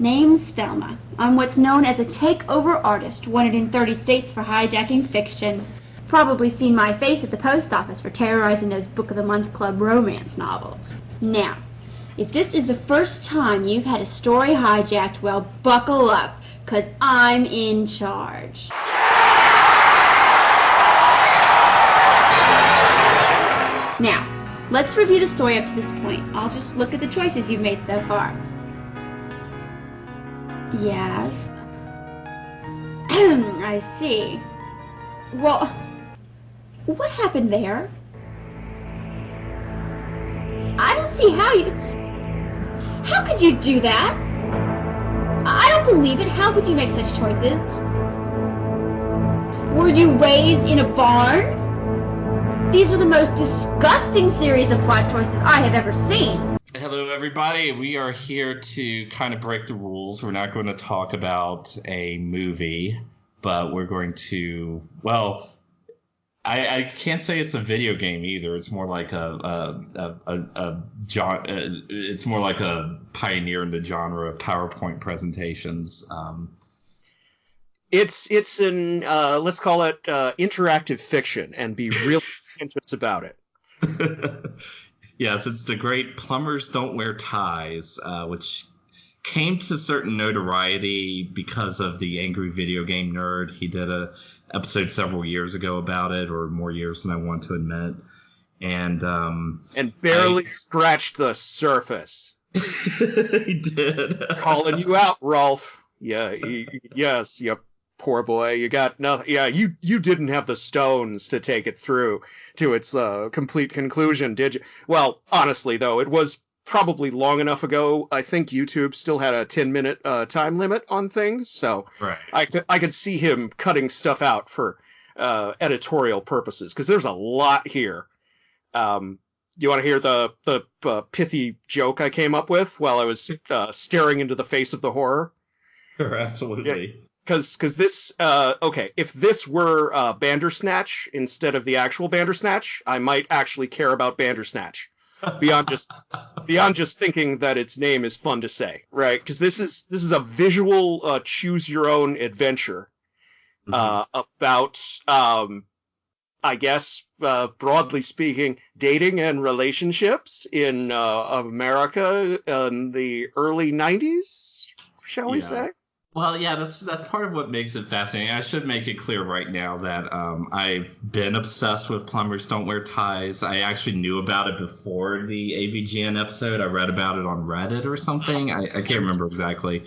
Name's Thelma. I'm what's known as a takeover artist, wanted in 30 states for hijacking fiction. Probably seen my face at the post office for terrorizing those Book of the Month Club romance novels. Now, if this is the first time you've had a story hijacked, well, buckle up, 'cause I'm in charge. Now, let's review the story up to this point. I'll just look at the choices you've made so far. Yes. I see. Well, what happened there? I don't see how you... How could you do that? I don't believe it. How could you make such choices? Were you raised in a barn? These are the most disgusting series of plot choices I have ever seen. Hello, everybody. We are here to kind of break the rules. We're not going to talk about a movie, but we're going to, well, I can't say it's a video game either. It's more like it's more like a pioneer in the genre of PowerPoint presentations. It's an let's call it interactive fiction, and be real intense about it. Yes, it's the great Plumbers Don't Wear Ties, which came to certain notoriety because of the Angry Video Game Nerd. He did a episode several years ago about it, or more years than I want to admit. And barely scratched the surface. He did. Calling you out, Rolf. Yeah, yes, you poor boy. You got nothing. Yeah, you didn't have the stones to take it through to its complete conclusion, did you? Well, honestly, though, it was probably long enough ago. I think YouTube still had a 10-minute time limit on things, so right. I could see him cutting stuff out for editorial purposes, because there's a lot here. Do you want to hear the pithy joke I came up with while I was staring into the face of the horror? Sure, absolutely. Yeah. Because this, okay, if this were Bandersnatch instead of the actual Bandersnatch, I might actually care about Bandersnatch beyond just thinking that its name is fun to say, right? Because this is a visual choose your own adventure about, I guess, broadly speaking, dating and relationships in America in the early 90s, shall we say? Well, yeah, that's part of what makes it fascinating. I should make it clear right now that I've been obsessed with Plumbers Don't Wear Ties. I actually knew about it before the AVGN episode. I read about it on Reddit or something. I can't remember exactly.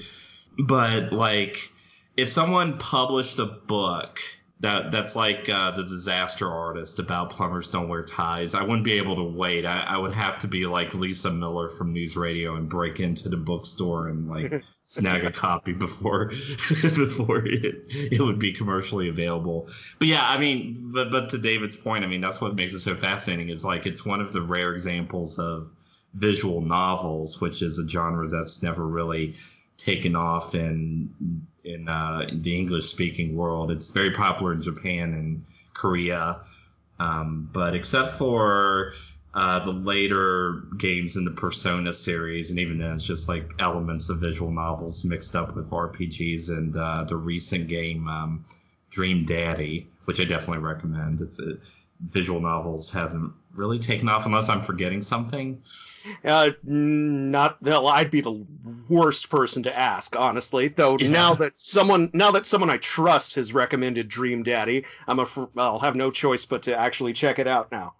But, like, if someone published a book that's like The Disaster Artist about Plumbers Don't Wear Ties, I wouldn't be able to wait. I would have to be like Lisa Miller from News Radio and break into the bookstore and like snag a copy before it would be commercially available. But yeah, I mean, but to David's point, I mean, that's what makes it so fascinating. It's like it's one of the rare examples of visual novels, which is a genre that's never really taken off in the English-speaking world. It's very popular in Japan and Korea, but except for the later games in the Persona series, and even then it's just like elements of visual novels mixed up with RPGs, and the recent game Dream Daddy, which I definitely recommend. Visual novels hasn't really taken off unless I'm forgetting something. I'd be the worst person to ask, honestly. Though yeah. Now that someone I trust has recommended Dream Daddy, I'll have no choice but to actually check it out now.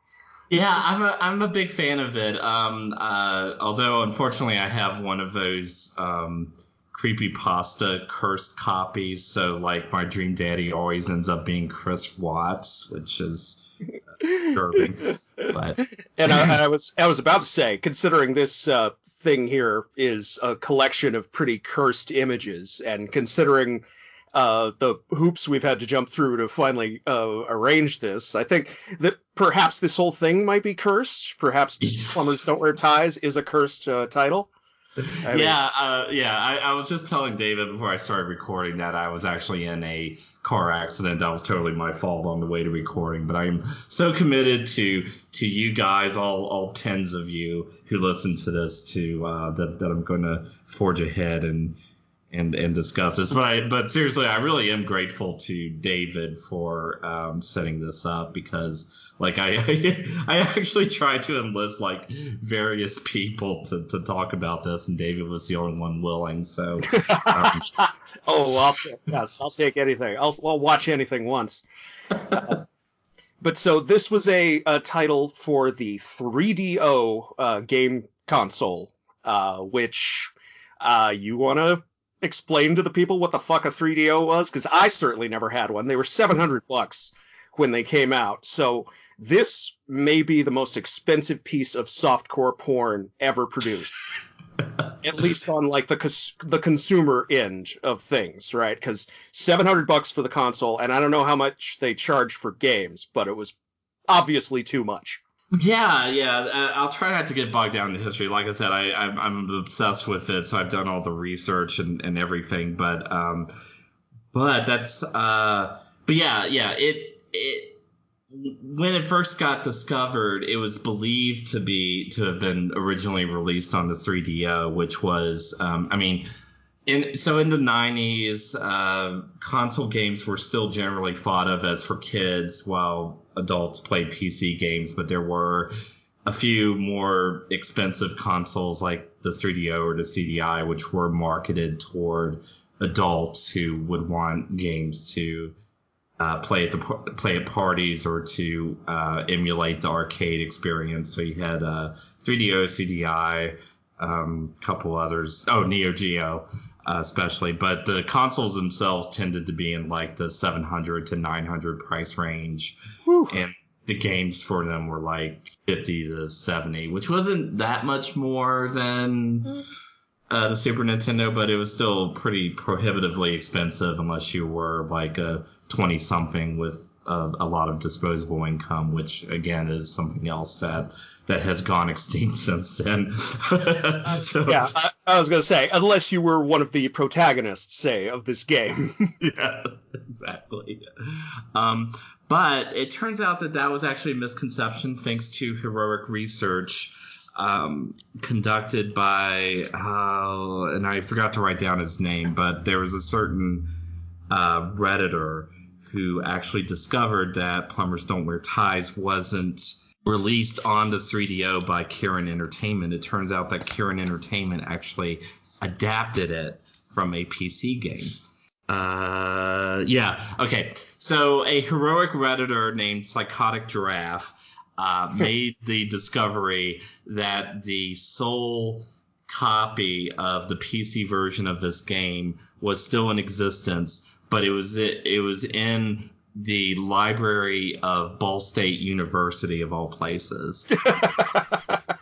Yeah, I'm a big fan of it. Although unfortunately I have one of those creepypasta cursed copies, so like my Dream Daddy always ends up being Chris Watts, which is disturbing. But and I was about to say, considering this thing here is a collection of pretty cursed images, and considering the hoops we've had to jump through to finally arrange this, I think that perhaps this whole thing might be cursed. Perhaps Plumbers Don't Wear Ties is a cursed title. I was just telling David before I started recording that I was actually in a car accident. That was totally my fault on the way to recording. But I am so committed to you guys, all tens of you who listen to this, that I'm going to forge ahead and and discuss this. But seriously, I really am grateful to David for setting this up, because like I I actually tried to enlist like various people to talk about this, and David was the only one willing. So I'll take anything. I'll watch anything once. But so this was a title for the 3DO game console, which you want to explain to the people what the fuck a 3DO was? Because I certainly never had one. They were $700 when they came out. So this may be the most expensive piece of softcore porn ever produced. At least on like the consumer end of things, right? Because $700 for the console, and I don't know how much they charge for games, but it was obviously too much. Yeah. I'll try not to get bogged down in history. Like I said, I'm obsessed with it, so I've done all the research and everything. But that's it. When it first got discovered, it was believed to have been originally released on the 3DO, which was, in the 90s, console games were still generally thought of as for kids, while adults played PC games. But there were a few more expensive consoles like the 3DO or the CDI, which were marketed toward adults who would want games to play at parties or to emulate the arcade experience. So you had 3DO, CDI, couple others. Oh, Neo Geo, especially. But the consoles themselves tended to be in like the $700 to $900 price range. Whew. And the games for them were like $50 to $70, which wasn't that much more than the Super Nintendo, but it was still pretty prohibitively expensive unless you were like a 20-something with a lot of disposable income, which again is something else that has gone extinct since then. Yeah, I was going to say, unless you were one of the protagonists, say, of this game. Yeah, exactly. But it turns out that was actually a misconception, thanks to heroic research conducted by, and I forgot to write down his name, but there was a certain Redditor who actually discovered that Plumbers Don't Wear Ties wasn't released on the 3DO by Kirin Entertainment. It turns out that Kirin Entertainment actually adapted it from a PC game. So a heroic Redditor named Psychotic Giraffe made the discovery that the sole copy of the PC version of this game was still in existence, but it was in the library of Ball State University, of all places.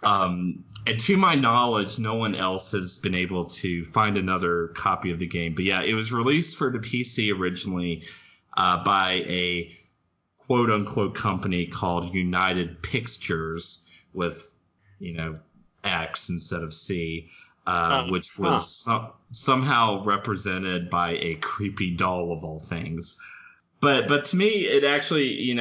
And to my knowledge, no one else has been able to find another copy of the game. But yeah, it was released for the PC originally by a quote-unquote company called United Pictures with, X instead of C, which was somehow represented by a creepy doll of all things. But to me, it actually,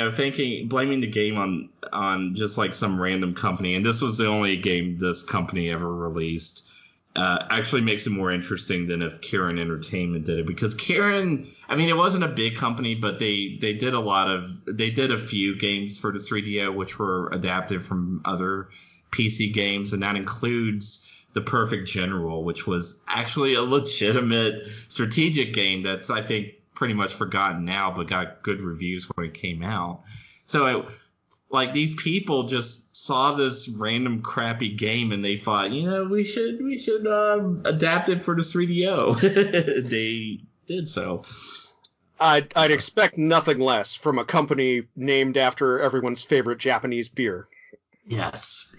blaming the game on just like some random company, and this was the only game this company ever released, actually makes it more interesting than if Kirin Entertainment did it. Because Kirin, it wasn't a big company, but they did a few games for the 3DO, which were adapted from other PC games, and that includes The Perfect General, which was actually a legitimate strategic game that's, I think, pretty much forgotten now, but got good reviews when it came out. So these people just saw this random crappy game and they thought, we should adapt it for the 3DO. They did so. I'd expect nothing less from a company named after everyone's favorite Japanese beer. Yes.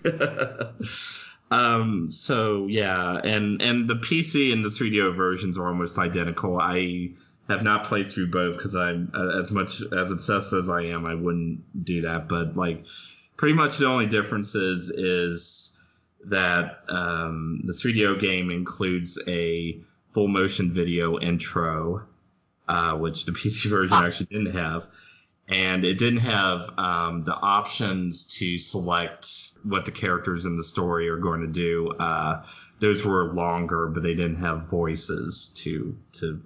So yeah, and the PC and the 3DO versions are almost identical. I have not played through both because I'm as obsessed as I am, I wouldn't do that. But pretty much the only difference is that the 3DO game includes a full motion video intro, which the PC version actually didn't have, and it didn't have the options to select what the characters in the story are going to do. those were longer, but they didn't have voices to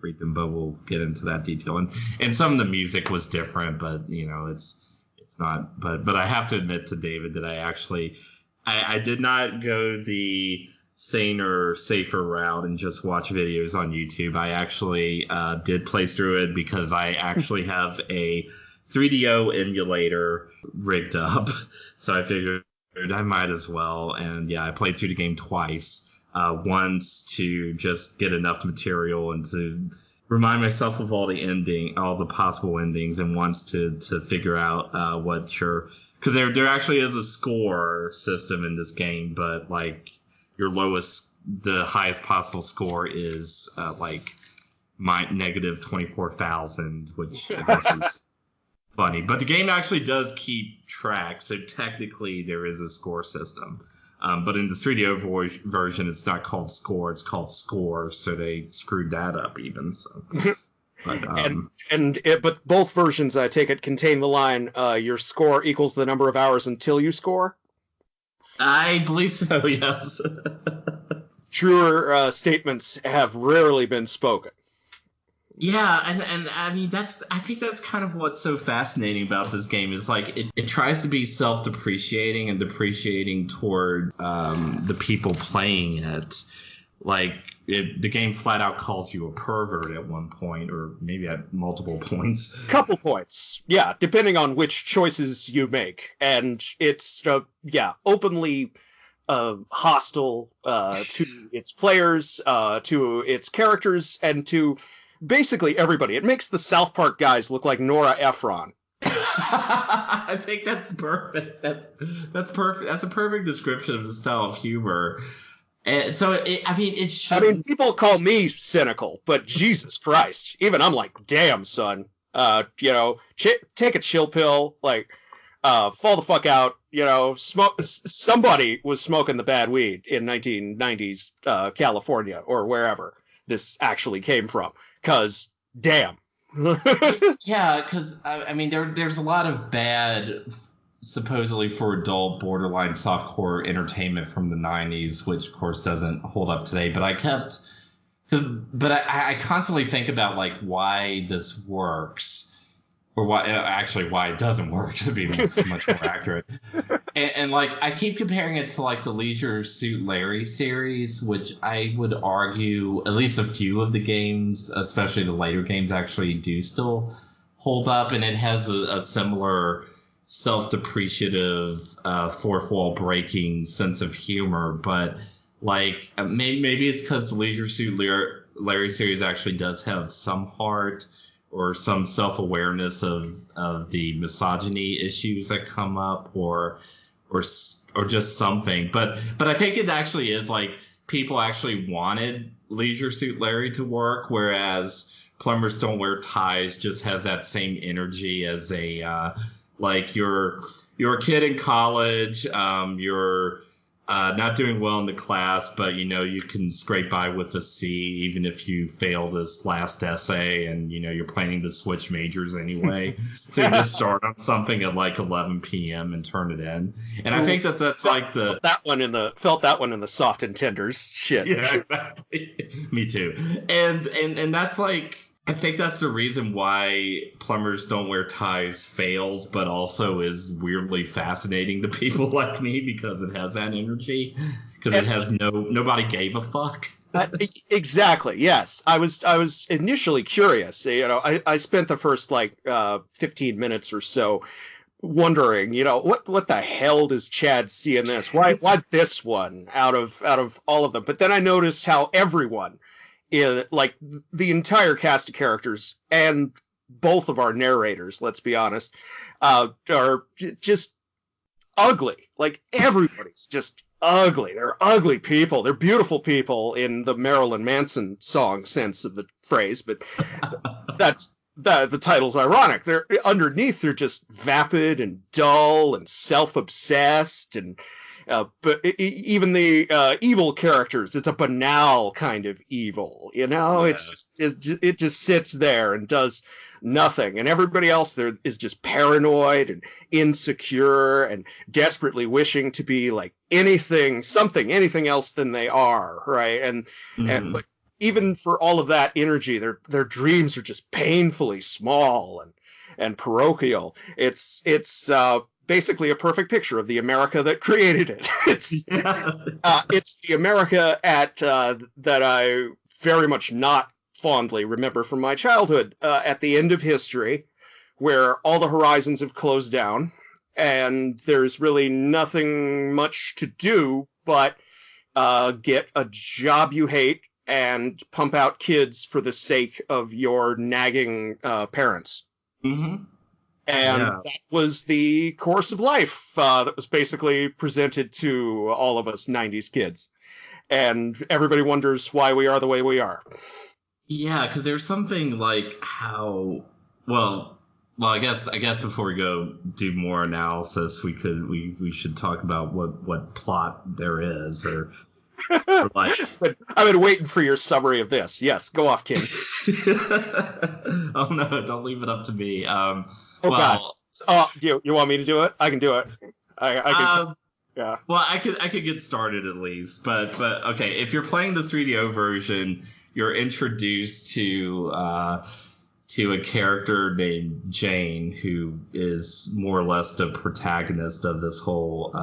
read them. But we'll get into that detail. And some of the music was different, but it's not. But I have to admit to David that I did not go the saner, safer route and just watch videos on YouTube. I actually did play through it because I actually have a 3DO emulator rigged up. So I figured I might as well. And yeah, I played through the game twice. Once to just get enough material and to remind myself of all the possible endings, and once to figure out because there actually is a score system in this game, but like the highest possible score is like my negative 24,000, which I guess is funny. But the game actually does keep track, so technically there is a score system. But in the 3DO version, it's not called score; it's called score. So they screwed that up even. So, but both versions, I take it, contain the line "Your score equals the number of hours until you score." I believe so. Yes. Truer statements have rarely been spoken. Yeah, and I mean I think that's kind of what's so fascinating about this game is like it tries to be self-depreciating and depreciating toward the people playing it. Like the game flat out calls you a pervert at one point, or maybe at multiple points. Couple points, yeah, depending on which choices you make, and it's openly hostile to its players, to its characters, and to basically everybody. It makes the South Park guys look like Nora Ephron. I think that's perfect. That's perfect. That's a perfect description of the style of humor. And so, it should. I mean, people call me cynical, but Jesus Christ, even I'm like, damn, son. Take a chill pill, like, fall the fuck out. Smoke. Somebody was smoking the bad weed in 1990s California or wherever this actually came from. Because, damn. Yeah, because, I mean, there's a lot of bad, supposedly for adult, borderline softcore entertainment from the 90s, which, of course, doesn't hold up today. But I constantly think about, like, why this works. Or why it doesn't work, to be much more accurate. And like, I keep comparing it to like the Leisure Suit Larry series, which I would argue at least a few of the games, especially the later games, actually do still hold up. And it has a similar self-depreciative, fourth wall breaking sense of humor. But like, maybe it's because the Leisure Suit Larry series actually does have some heart, or some self-awareness of the misogyny issues that come up, or just something. But I think it actually is like people actually wanted Leisure Suit Larry to work, whereas Plumbers Don't Wear Ties just has that same energy as like you're a kid in college, you're not doing well in the class, but you can scrape by with a C even if you fail this last essay, and you're planning to switch majors anyway. So you just start on something at like 11 p.m. and turn it in. And I think that's like felt that one in the soft and tenders shit. Yeah, exactly. Me too. And that's like, I think that's the reason why Plumbers Don't Wear Ties fails, but also is weirdly fascinating to people like me because it has that energy. Because it has nobody gave a fuck. Exactly. Yes, I was initially curious. I spent the first 15 minutes or so wondering, what the hell does Chad see in this? Why this one out of all of them? But then I noticed how everyone, like the entire cast of characters and both of our narrators, let's be honest, are just ugly. Like everybody's just ugly. They're ugly people. They're beautiful people in the Marilyn Manson song sense of the phrase, but the title's ironic. They're underneath. They're just vapid and dull and self-obsessed, and But even the evil characters, it's a banal kind of evil. Yeah. It just sits there and does nothing, and everybody else there is just paranoid and insecure and desperately wishing to be like anything else than they are, right? And but even for all of that energy, their dreams are just painfully small and parochial. It's basically a perfect picture of the America that created it. It's the America that I very much not fondly remember from my childhood, at the end of history, where all the horizons have closed down, and there's really nothing much to do but get a job you hate and pump out kids for the sake of your nagging parents. Mm-hmm. And that was the course of life that was basically presented to all of us 90s kids. And everybody wonders why we are the way we are. Yeah, because there's something like how well, I guess before we go do more analysis, we should talk about what plot there is, or like. I've been waiting for your summary of this. Yes, go off, King. Oh no, don't leave it up to me. God. Oh, you want me to do it? I can do it. I can. Yeah. Well, I could get started at least, but okay. If you're playing the 3DO version, you're introduced to a character named Jane, who is more or less the protagonist of this whole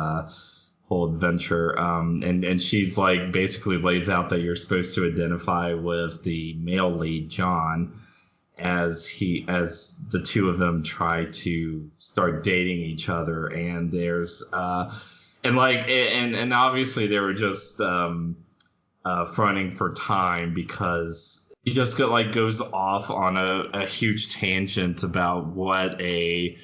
adventure. And she's like basically lays out that you're supposed to identify with the male lead, John, as the two of them try to start dating each other. And there's and obviously they were just fronting for time, because he just goes off on a huge tangent about what a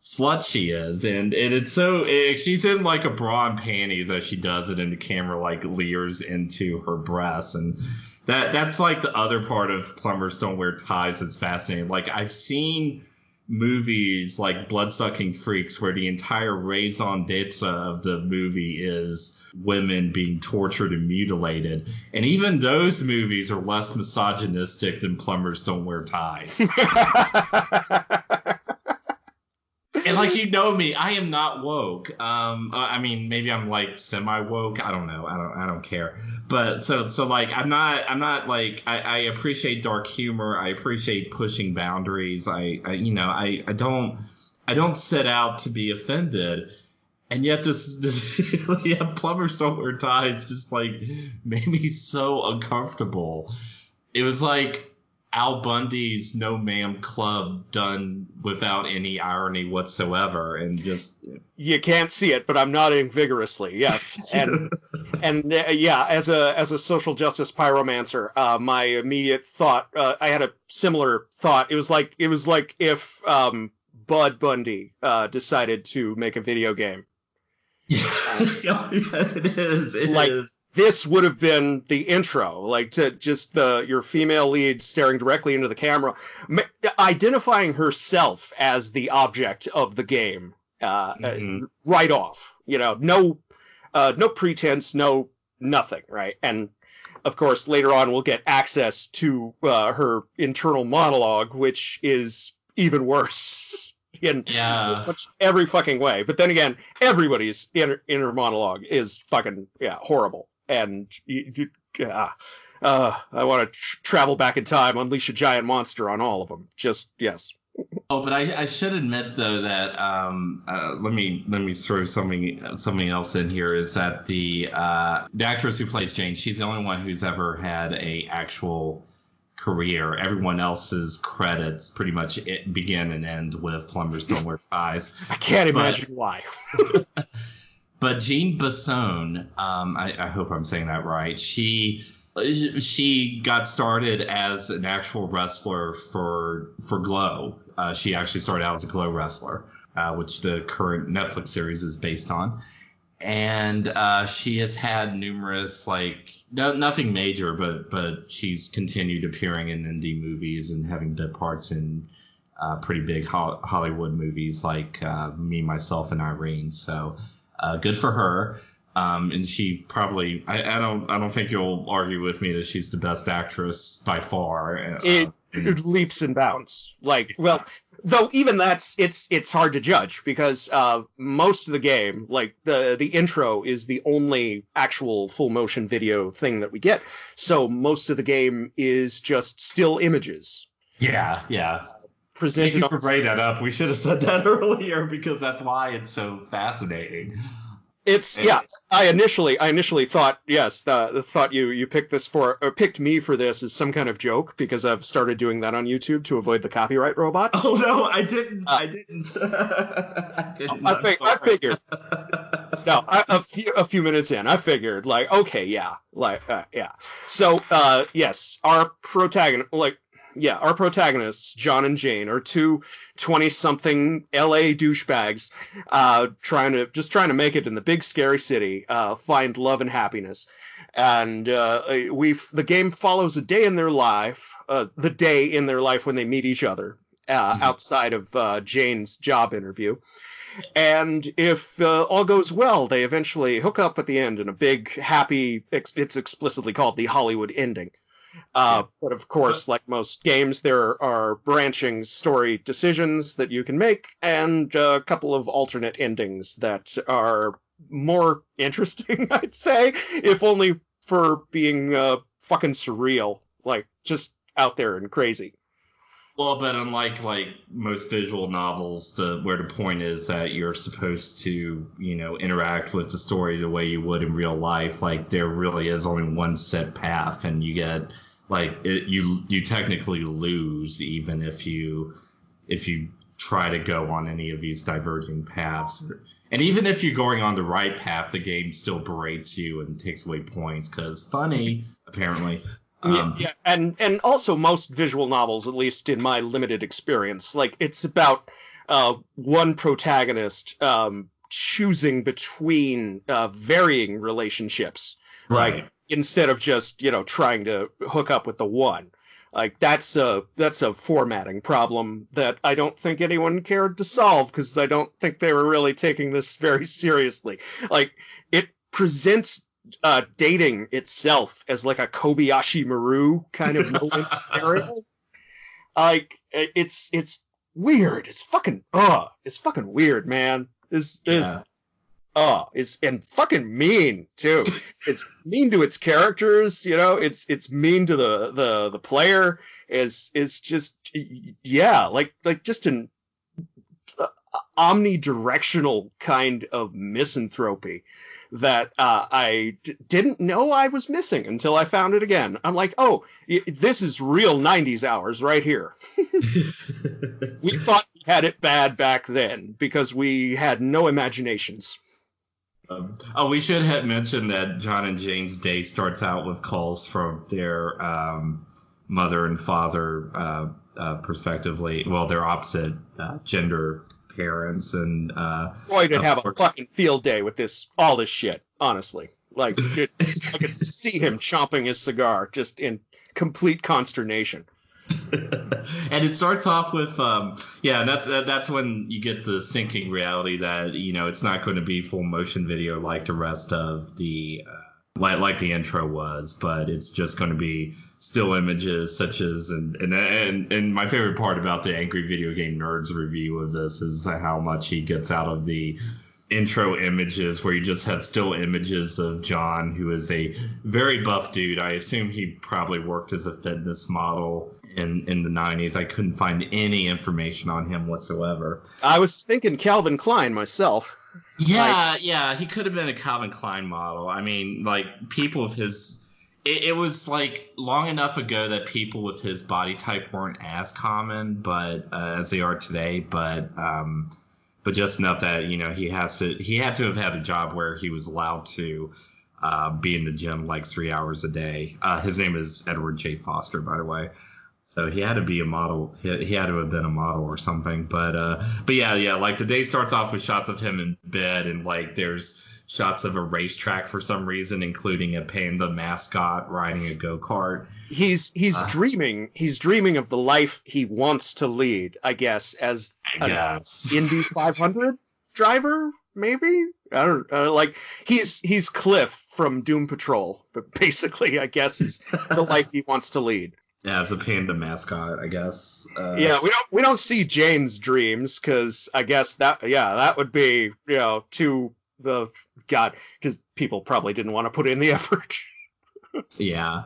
slut she is, and it's so she's in like a bra and panties as she does it, and the camera like leers into her breasts, and that's like the other part of Plumbers Don't Wear Ties that's fascinating. Like, I've seen movies like Bloodsucking Freaks where the entire raison d'etre of the movie is women being tortured and mutilated, and even those movies are less misogynistic than Plumbers Don't Wear Ties. And like, me, I am not woke. I mean, maybe I'm like semi woke. I don't know. I don't care. But so like, I'm not like, I appreciate dark humor. I appreciate pushing boundaries. I don't set out to be offended. And yet this Plumbers Don't Wear Ties just like made me so uncomfortable. It was like Al Bundy's No Ma'am Club done without any irony whatsoever, and just you can't see it, but I'm nodding vigorously. Yes, and yeah, as a social justice pyromancer, my immediate thought, I had a similar thought. It was like if Bud Bundy decided to make a video game. Yeah, it is. It like, is. This would have been the intro, like to just your female lead staring directly into the camera, identifying herself as the object of the game, right off. No pretense, no nothing, right? And of course, later on, we'll get access to her internal monologue, which is even worse. In much every fucking way. But then again, everybody's inner monologue is fucking horrible. And I want to travel back in time, unleash a giant monster on all of them. Just yes. Oh, but I should admit though that let me throw something else in here, is that the actress who plays Jane, she's the only one who's ever had a actual career. Everyone else's credits pretty much begin and end with Plumbers Don't Wear Ties. I can't imagine why. But Jean Besson, I hope I'm saying that right. She got started as an actual wrestler for Glow. She actually started out as a Glow wrestler, which the current Netflix series is based on. And she has had numerous, nothing major, but she's continued appearing in indie movies and having bit parts in pretty big Hollywood movies like Me, Myself, and Irene. So good for her. And she probably, I don't think you'll argue with me that she's the best actress by far. It leaps and bounds. Like, well, though even it's hard to judge because most of the game, like the intro is the only actual full motion video thing that we get. So most of the game is just still images. Yeah. Presented. Thank you for bringing that up. We should have said that earlier because that's why it's so fascinating. I initially thought thought you picked me for this as some kind of joke because I've started doing that on YouTube to avoid the copyright robot. Oh no, I didn't. I figured. No, a few minutes in, I figured like, okay, yeah. So yes, our protagonists, John and Jane, are two 20-something LA douchebags trying to make it in the big scary city, find love and happiness. And the game follows a day in their life, the day in their life when they meet each other outside of Jane's job interview. And if all goes well, they eventually hook up at the end in a big, happy, it's explicitly called the Hollywood ending. But of course, like most games, there are branching story decisions that you can make, and a couple of alternate endings that are more interesting, I'd say, if only for being fucking surreal, like just out there and crazy. Well, but unlike like most visual novels, where the point is that you're supposed to, interact with the story the way you would in real life, like there really is only one set path, and you get you technically lose even if you try to go on any of these diverging paths. And even if you're going on the right path, the game still berates you and takes away points because funny, apparently. And also most visual novels, at least in my limited experience, like it's about one protagonist choosing between varying relationships, Right. Instead of just trying to hook up with the one. Like that's a formatting problem that I don't think anyone cared to solve because I don't think they were really taking this very seriously. Like it presents dating itself as like a Kobayashi Maru kind of moment scenario. Like it's weird. It's fucking weird, man. And fucking mean too. It's mean to its characters, it's mean to the player. It's just like just an omnidirectional kind of misanthropy that I didn't know I was missing until I found it again. I'm like, oh, this is real 90s hours right here. We thought we had it bad back then because we had no imaginations. We should have mentioned that John and Jane's day starts out with calls from their mother and father, respectively. Well, their opposite gender parents, and Boy, did have a fucking field day with all this shit. Honestly, like I could see him chomping his cigar, just in complete consternation. And it starts off with that's when you get the sinking reality that it's not going to be full motion video like the rest of the like the intro was, but it's just going to be still images such as and my favorite part about the Angry Video Game Nerds review of this is how much he gets out of the intro images where you just have still images of John, who is a very buff dude. I assume he probably worked as a fitness model in the 90s. I couldn't find any information on him whatsoever. I was thinking Calvin Klein myself. Yeah, he could have been a Calvin Klein model. I mean, like people of his, it was like long enough ago that people with his body type weren't as common, but as they are today. But just enough that he had to have had a job where he was allowed to be in the gym like 3 hours a day. His name is Edward J. Foster, by the way. So he had to be a model. He had to have been a model or something. But yeah. Like the day starts off with shots of him in bed, and like there's shots of a racetrack for some reason, including a panda mascot riding a go-kart. He's dreaming. He's dreaming of the life he wants to lead, I guess, as an Indy 500 driver. maybe? I don't like he's Cliff from Doom Patrol, but basically, I guess is the life he wants to lead. Yeah, as a panda mascot, I guess. Yeah, we don't see Jane's dreams because I guess that would be to the God because people probably didn't want to put in the effort. Yeah.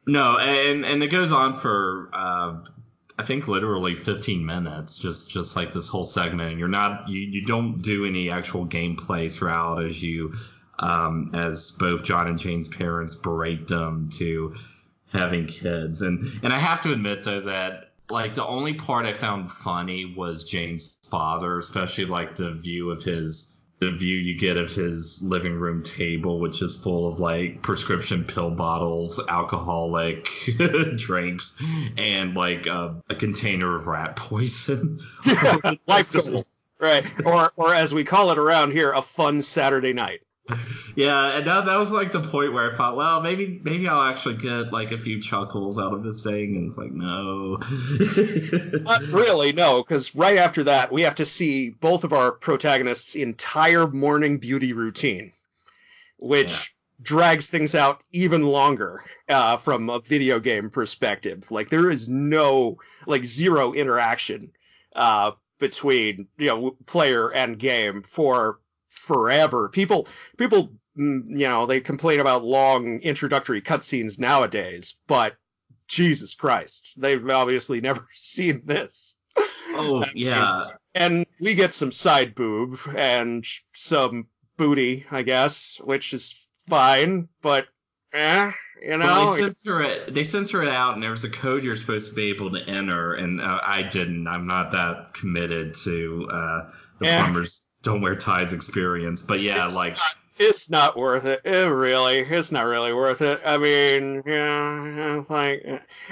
No, and it goes on for I think literally 15 minutes, just like this whole segment. And you don't do any actual gameplay throughout as you as both John and Jane's parents berate them to having kids. And I have to admit though that like the only part I found funny was Jane's father, especially like the view you get of his living room table, which is full of like prescription pill bottles, alcoholic drinks, and like a container of rat poison. Life goals, right? Or as we call it around here, a fun Saturday night. Yeah, and that was like the point where I thought, well, maybe I'll actually get like a few chuckles out of this thing, and it's like, no. Not really, no, because right after that, we have to see both of our protagonists' entire morning beauty routine, which drags things out even longer from a video game perspective. Like, there is zero interaction between, player and game for forever. People they complain about long introductory cutscenes nowadays, but Jesus Christ, they've obviously never seen this. Oh yeah. And we get some side boob and some booty, I guess, which is fine, but Well, they censor it out, and there's a code you're supposed to be able to enter, and I didn't. I'm not that committed to the Plumbers Don't Wear Ties experience, but yeah, it's not worth it. It's not really worth it. I mean,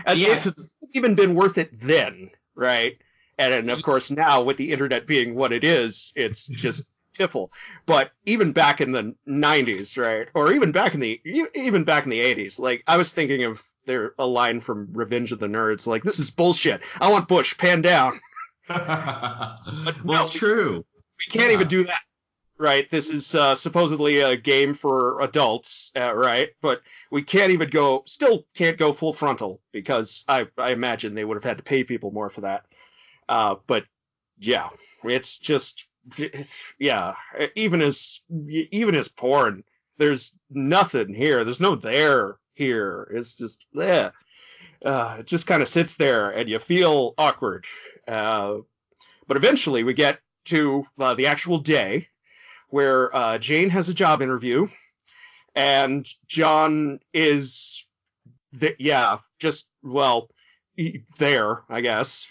it's even been worth it then, right? And of course now with the internet being what it is, it's just piffle. But even back in the 90s, right, or even back in the 80s, like I was thinking of a line from Revenge of the Nerds, like, this is bullshit. I want Bush, pan down. Well, it's true. We can't even do that, right? This is supposedly a game for adults, right? But we can't go full frontal because I imagine they would have had to pay people more for that. But yeah, it's just, even as porn, there's nothing here. There's no there here. It's just there. It just kind of sits there and you feel awkward. But eventually we get to the actual day where Jane has a job interview and John is there, I guess.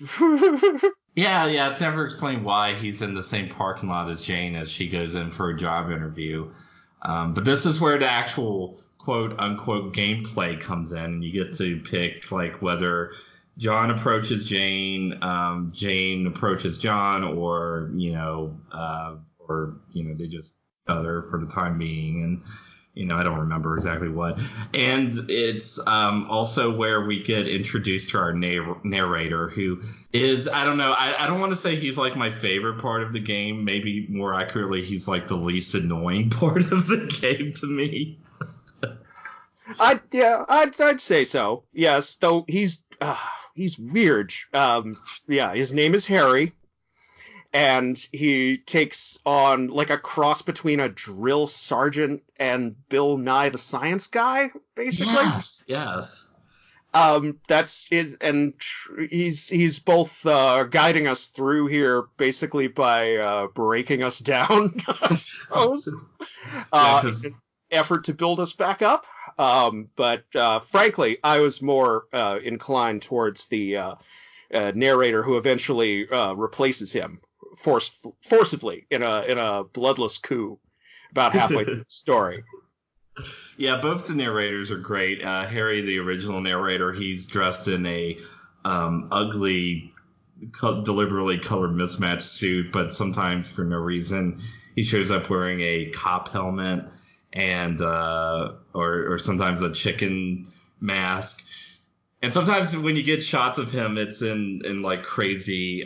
Yeah, it's never explained why he's in the same parking lot as Jane as she goes in for a job interview. But this is where the actual quote-unquote gameplay comes in, and you get to pick like whether John approaches Jane, Jane approaches John, or they just other for the time being, and I don't remember exactly what. And it's also where we get introduced to our narrator, who is, I don't know, I don't want to say he's like my favorite part of the game. Maybe more accurately, he's like the least annoying part of the game to me. I'd say so. Yes, though he's weird. His name is Harry, and he takes on like a cross between a drill sergeant and Bill Nye the Science Guy, basically. Yes. And he's both guiding us through here basically by breaking us down, I suppose. Effort to build us back up. But frankly, I was more inclined towards the narrator who eventually replaces him forcibly in a bloodless coup about halfway through the story. Yeah, both the narrators are great. Harry, the original narrator, he's dressed in a ugly, deliberately colored mismatched suit, but sometimes for no reason he shows up wearing a cop helmet and or sometimes a chicken mask. And sometimes when you get shots of him, it's in like crazy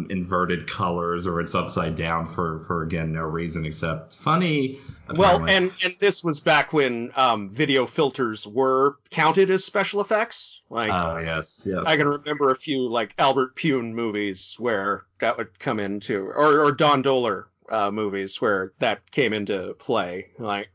inverted colors, or it's upside down for again no reason except funny. Well, Apparently. and this was back when video filters were counted as special effects. Like, Oh yes, I yes. can remember a few like Albert Pune movies where that would come into, or Don Dohler movies where that came into play. Like,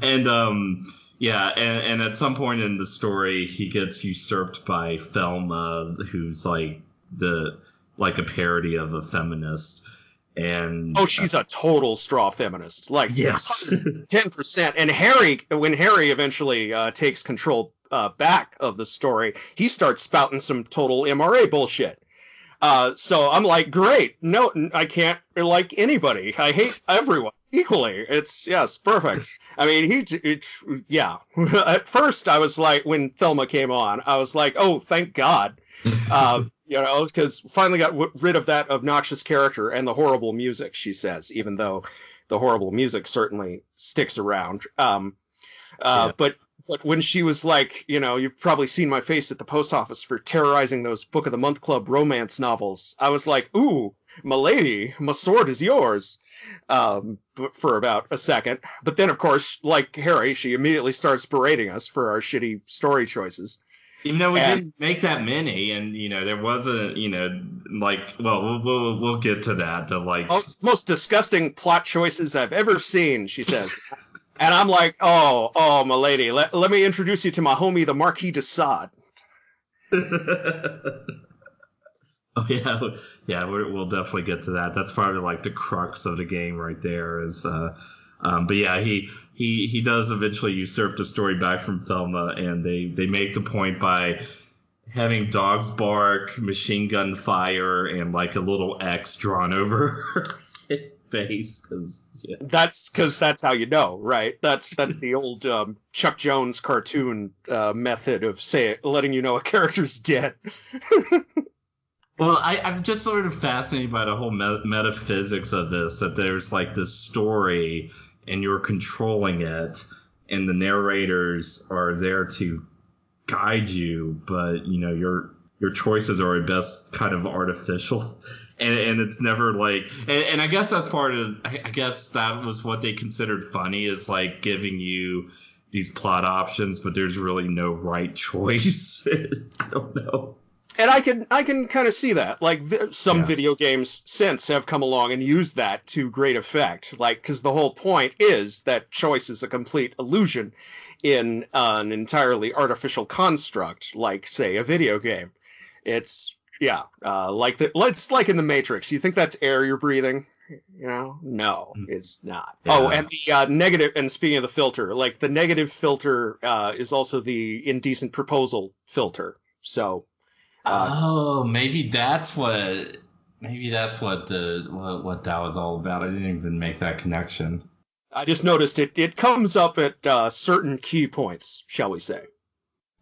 And yeah, and at some point in the story, he gets usurped by Thelma, who's like a parody of a feminist. And oh, she's a total straw feminist, like yes. 10%. And Harry, when Harry eventually takes control back of the story, he starts spouting some total MRA bullshit. So I'm like, great. No, I can't like anybody. I hate everyone equally. It's, yes, perfect. I mean, yeah. At first, I was like, when Thelma came on, I was like, oh, thank God. Because finally got rid of that obnoxious character and the horrible music, she says, even though the horrible music certainly sticks around. Yeah. But when she was like, you've probably seen my face at the post office for terrorizing those Book of the Month Club romance novels, I was like, ooh, m'lady, my sword is yours. For about a second. But then, of course, like Harry, she immediately starts berating us for our shitty story choices. Even though we And didn't make that many, and there wasn't, like, well, we'll get to that. The like most disgusting plot choices I've ever seen, she says. And I'm like, oh, my lady, let me introduce you to my homie, the Marquis de Sade. Oh yeah, we'll definitely get to that. That's probably like the crux of the game right there. But yeah, he does eventually usurp the story back from Thelma, and they make the point by having dogs bark, machine gun fire, and like a little X drawn over her face. Because that's how you know, right? That's the old Chuck Jones cartoon method of letting you know a character's dead. Well, I'm just sort of fascinated by the whole metaphysics of this, that there's like this story and you're controlling it, and the narrators are there to guide you, but your choices are at best kind of artificial. And it's never like, and I guess that's part of, I guess that was what they considered funny, is like giving you these plot options, but there's really no right choice. I don't know. And I can kind of see that. Like, some video games since have come along and used that to great effect. Like, because the whole point is that choice is a complete illusion in an entirely artificial construct, like, say, a video game. It's, it's like in the Matrix. You think that's air you're breathing? No, it's not. Yeah. Oh, and the negative, and speaking of the filter, like, the negative filter is also the indecent proposal filter. So... maybe that's what what that was all about. I didn't even make that connection. I just noticed it comes up at certain key points, shall we say.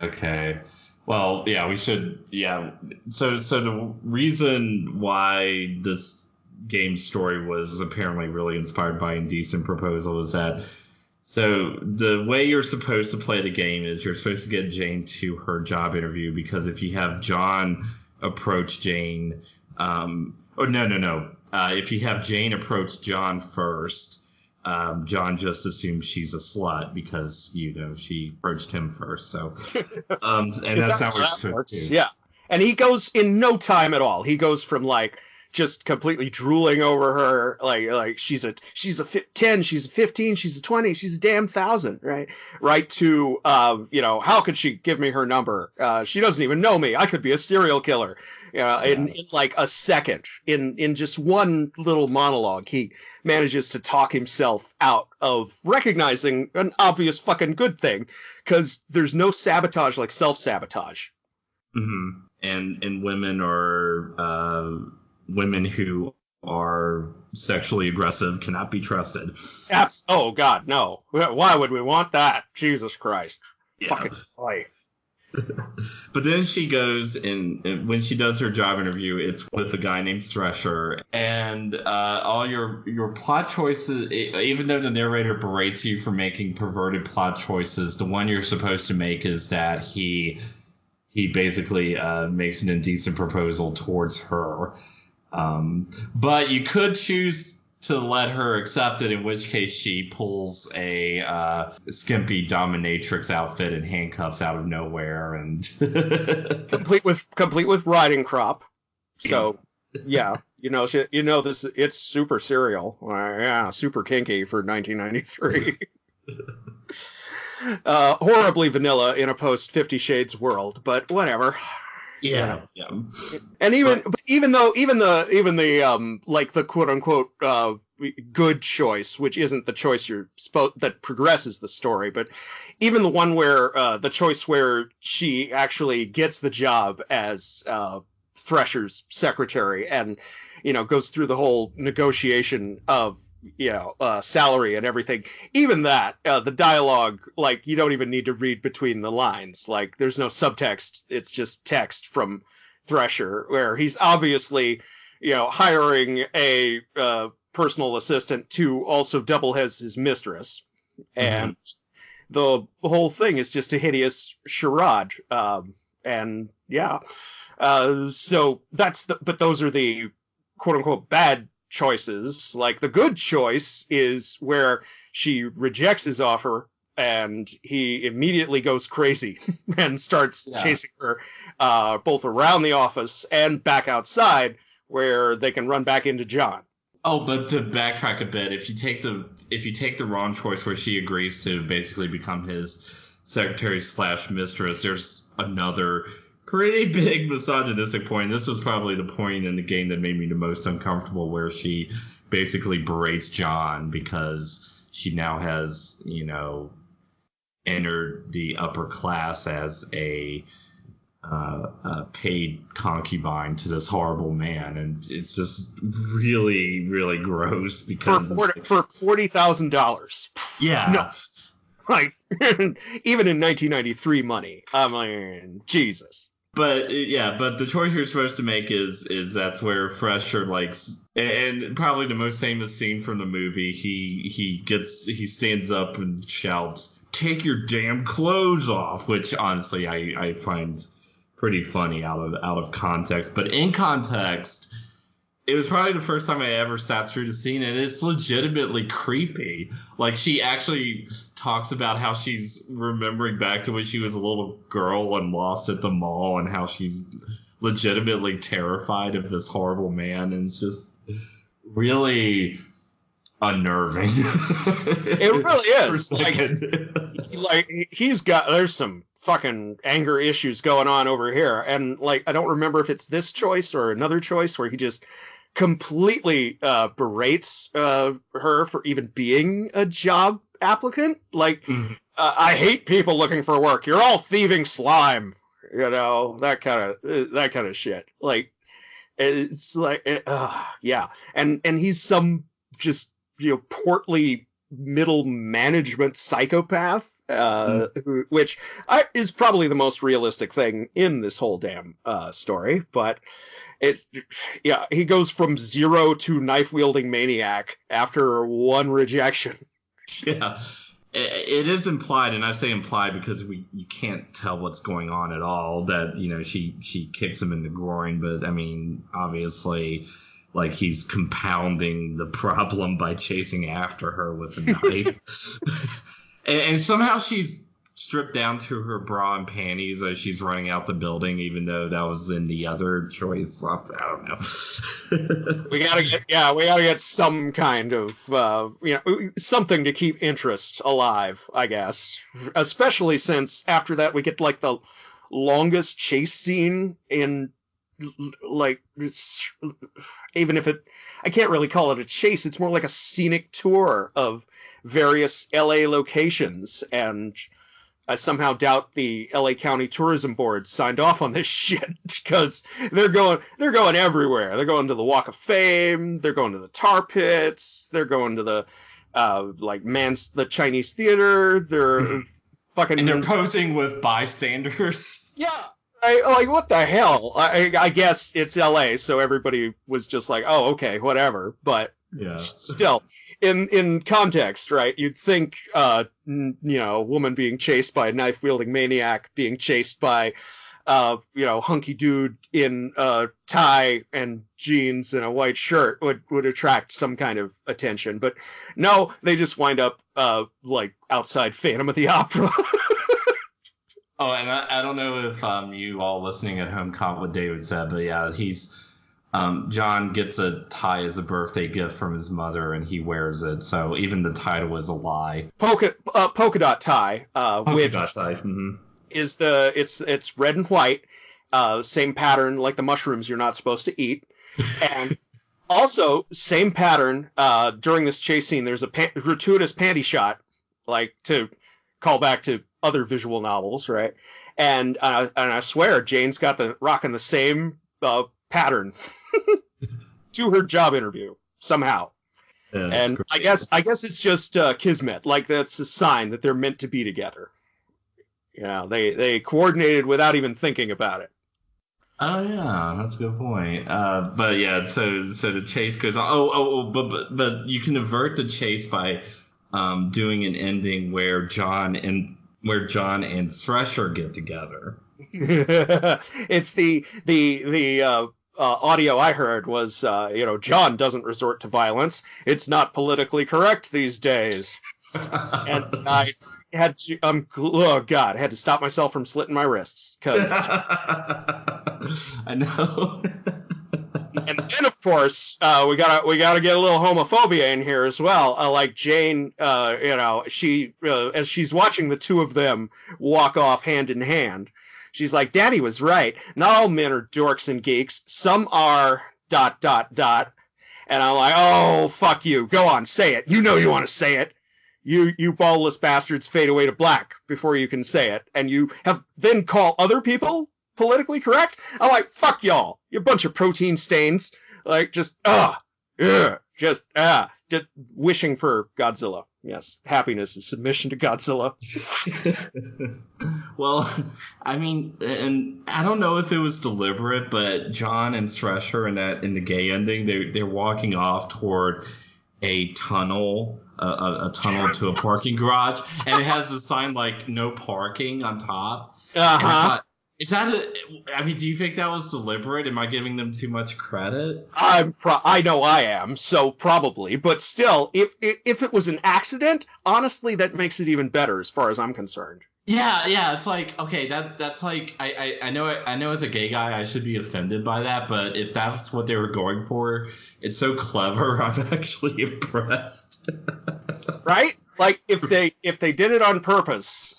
Okay. Well, yeah, we should. Yeah. So the reason why this game story was apparently really inspired by Indecent Proposal is that. So the way you're supposed to play the game is you're supposed to get Jane to her job interview, because if you have John approach Jane, if you have Jane approach John first, John just assumes she's a slut because she approached him first. So, and that's not what it works. Yeah, and he goes in no time at all. He goes from like just completely drooling over her, like she's a 10, she's a 15, she's a 20, she's a damn 1,000, right to how could she give me her number? She doesn't even know me. I could be a serial killer. In like a second, in just one little monologue, he manages to talk himself out of recognizing an obvious fucking good thing, because there's no sabotage like self-sabotage. Mm-hmm. And women are women who are sexually aggressive cannot be trusted. Oh God, no! Why would we want that? Jesus Christ! Yeah. Fucking boy. But then she goes and when she does her job interview, it's with a guy named Thresher, and all your plot choices. Even though the narrator berates you for making perverted plot choices, the one you're supposed to make is that he basically makes an indecent proposal towards her. But you could choose to let her accept it, in which case she pulls a skimpy dominatrix outfit and handcuffs out of nowhere, and complete with riding crop. So yeah, this it's super serial. Yeah, super kinky for 1993. Horribly vanilla in a post 50 Shades world, but whatever. Yeah. And even the like the quote unquote good choice, which isn't the choice that progresses the story, but even the one where the choice where she actually gets the job as Thresher's secretary and goes through the whole negotiation of salary and everything. Even that, the dialogue, like, you don't even need to read between the lines. Like, there's no subtext. It's just text from Thresher, where he's obviously, hiring a personal assistant to also double as his mistress. And the whole thing is just a hideous charade. And yeah. So but those are the quote unquote bad choices. Like, the good choice is where she rejects his offer and he immediately goes crazy and starts chasing her both around the office and back outside, where they can run back into John. Oh, but to backtrack a bit, if you take the wrong choice where she agrees to basically become his secretary / mistress, there's another pretty big misogynistic point. This was probably the point in the game that made me the most uncomfortable, where she basically berates John because she now has, entered the upper class as a paid concubine to this horrible man, and it's just really, really gross because for $40,000. Yeah. No. Like, even in 1993 money. I mean, Jesus. But the choice you're supposed to make is that's where Thresher likes, and probably the most famous scene from the movie. He stands up and shouts, "Take your damn clothes off," which honestly I find pretty funny out of context. But in context, it was probably the first time I ever sat through the scene, and it's legitimately creepy. Like, she actually talks about how she's remembering back to when she was a little girl and lost at the mall, and how she's legitimately terrified of this horrible man, and it's just really unnerving. It really is. There's some fucking anger issues going on over here, and like, I don't remember if it's this choice or another choice where he just completely berates her for even being a job applicant. Like, I hate people looking for work. You're all thieving slime. That kind of shit. Like, it's like, yeah. And he's some just portly middle management psychopath. Which is probably the most realistic thing in this whole damn story, but he goes from zero to knife-wielding maniac after one rejection. Yeah, it is implied, and I say implied because you can't tell what's going on at all, that she kicks him in the groin, but I mean, obviously, like, he's compounding the problem by chasing after her with a knife. And somehow she's stripped down to her bra and panties as she's running out the building, even though that was in the other choice. I don't know. we gotta get some kind of something to keep interest alive, I guess. Especially since after that we get like the longest chase scene in, like, even if I can't really call it a chase. It's more like a scenic tour of various LA locations, and I somehow doubt the LA County Tourism Board signed off on this shit, because they're going everywhere. They're going to the Walk of Fame, they're going to the tar pits, they're going to the the Chinese theater, they're fucking. And they're posing with bystanders. Yeah. Like, what the hell? I guess it's L.A., so everybody was just like, oh, okay, whatever. But Yeah. still, in context, right? You'd think, a woman being chased by a knife-wielding maniac, being chased by, hunky dude in a tie and jeans and a white shirt would attract some kind of attention. But no, they just wind up, like, outside Phantom of the Opera. Oh, and I don't know if you all listening at home caught what David said, but yeah, John gets a tie as a birthday gift from his mother, and he wears it. So even the title is a lie. Polka dot tie, which dot tie. Mm-hmm. is it's red and white, same pattern like the mushrooms you're not supposed to eat, and also same pattern. During this chase scene, there's a gratuitous panty shot, like to call back to other visual novels, right? And I swear, Jane's got rocking the same pattern to her job interview somehow. Yeah, and great. I guess it's just kismet. Like, that's a sign that they're meant to be together. Yeah, they coordinated without even thinking about it. Oh yeah, that's a good point. But yeah, so the chase goes on. But you can avert the chase by doing an ending where John and Thresher get together. It's the audio I heard was, John doesn't resort to violence. It's not politically correct these days. And I had to, I had to stop myself from slitting my wrists. Cause I know. And then, of course, we gotta get a little homophobia in here as well. Like Jane, she as she's watching the two of them walk off hand in hand, she's like, "Daddy was right. Not all men are dorks and geeks. Some are ... And I'm like, "Oh, fuck you. Go on, say it. You know you want to say it. You ballless bastards fade away to black before you can say it, and you have then call other people politically correct." I'm like, fuck y'all, you bunch of protein stains. Like, just wishing for Godzilla. Yes, happiness is submission to Godzilla. Well, I mean, and I don't know if it was deliberate, but John and Thresher in the gay ending, they're walking off toward a tunnel. A tunnel to a parking garage, and it has a sign like "No parking" on top. Uh-huh. Is that do you think that was deliberate? Am I giving them too much credit? I know I am, so probably. But still, if it was an accident, honestly, that makes it even better as far as I'm concerned. Yeah, it's like, okay, that's like, I know as a gay guy I should be offended by that, but if that's what they were going for, it's so clever. I'm actually impressed. Right? Like, if they did it on purpose,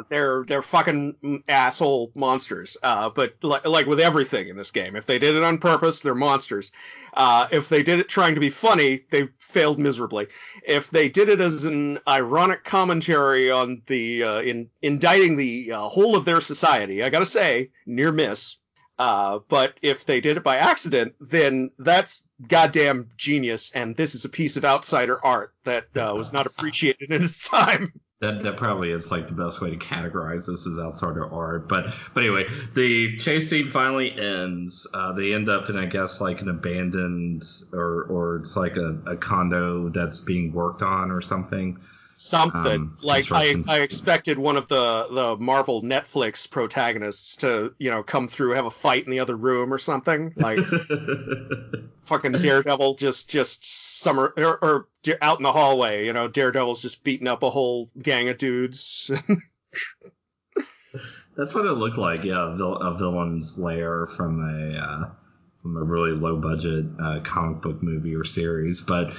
they're fucking asshole monsters. But like with everything in this game, if they did it on purpose, they're monsters. If they did it trying to be funny, they failed miserably. If they did it as an ironic commentary on the indicting the whole of their society, I gotta say, near miss. But if they did it by accident, then that's goddamn genius, and this is a piece of outsider art that was not appreciated in its time. That probably is like the best way to categorize this as outsider art. But anyway, the chase scene finally ends. They end up in, I guess, like an abandoned or it's like a condo that's being worked on or something. Something like I expected one of the Marvel Netflix protagonists to come through, have a fight in the other room or something, like fucking Daredevil just summer or out in the hallway, Daredevil's just beating up a whole gang of dudes. That's what it looked like, yeah, a villain's lair from a really low budget comic book movie or series, but.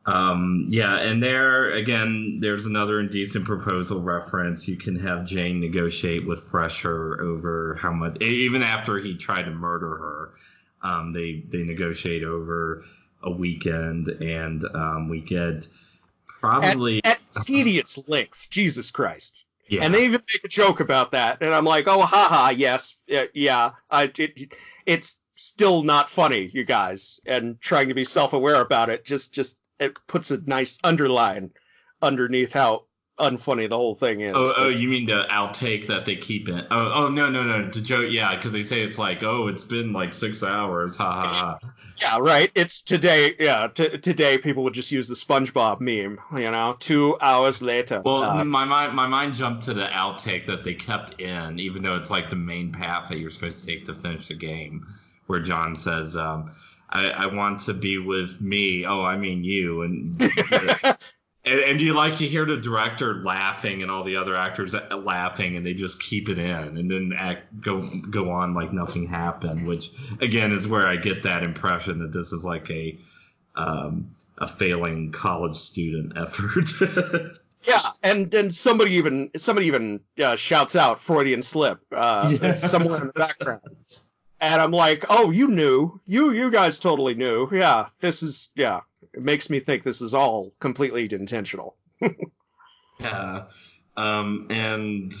And there's another indecent proposal reference. You can have Jane negotiate with Thresher over how much, even after he tried to murder her, they negotiate over a weekend, and we get probably at tedious length. Jesus Christ! Yeah. And they even make a joke about that, and I'm like, oh, haha, yes, yeah. It's still not funny, you guys, and trying to be self-aware about it. Just. It puts a nice underline underneath how unfunny the whole thing is. Oh, you mean the outtake that they keep in? No. To joke, yeah, because they say it's like, oh, it's been like 6 hours, ha ha ha. Yeah, right. It's today. Yeah, today people would just use the SpongeBob meme. 2 hours later. Well, my mind jumped to the outtake that they kept in, even though it's like the main path that you're supposed to take to finish the game, where John says, I want to be with me. Oh, I mean you, and. And you hear the director laughing and all the other actors laughing, and they just keep it in, and then go on like nothing happened. Which again is where I get that impression that this is like a failing college student effort. Yeah, and then somebody even shouts out Freudian slip somewhere in the background, and I'm like, oh, you knew, you guys totally knew. Yeah, this is It makes me think this is all completely intentional. Yeah. And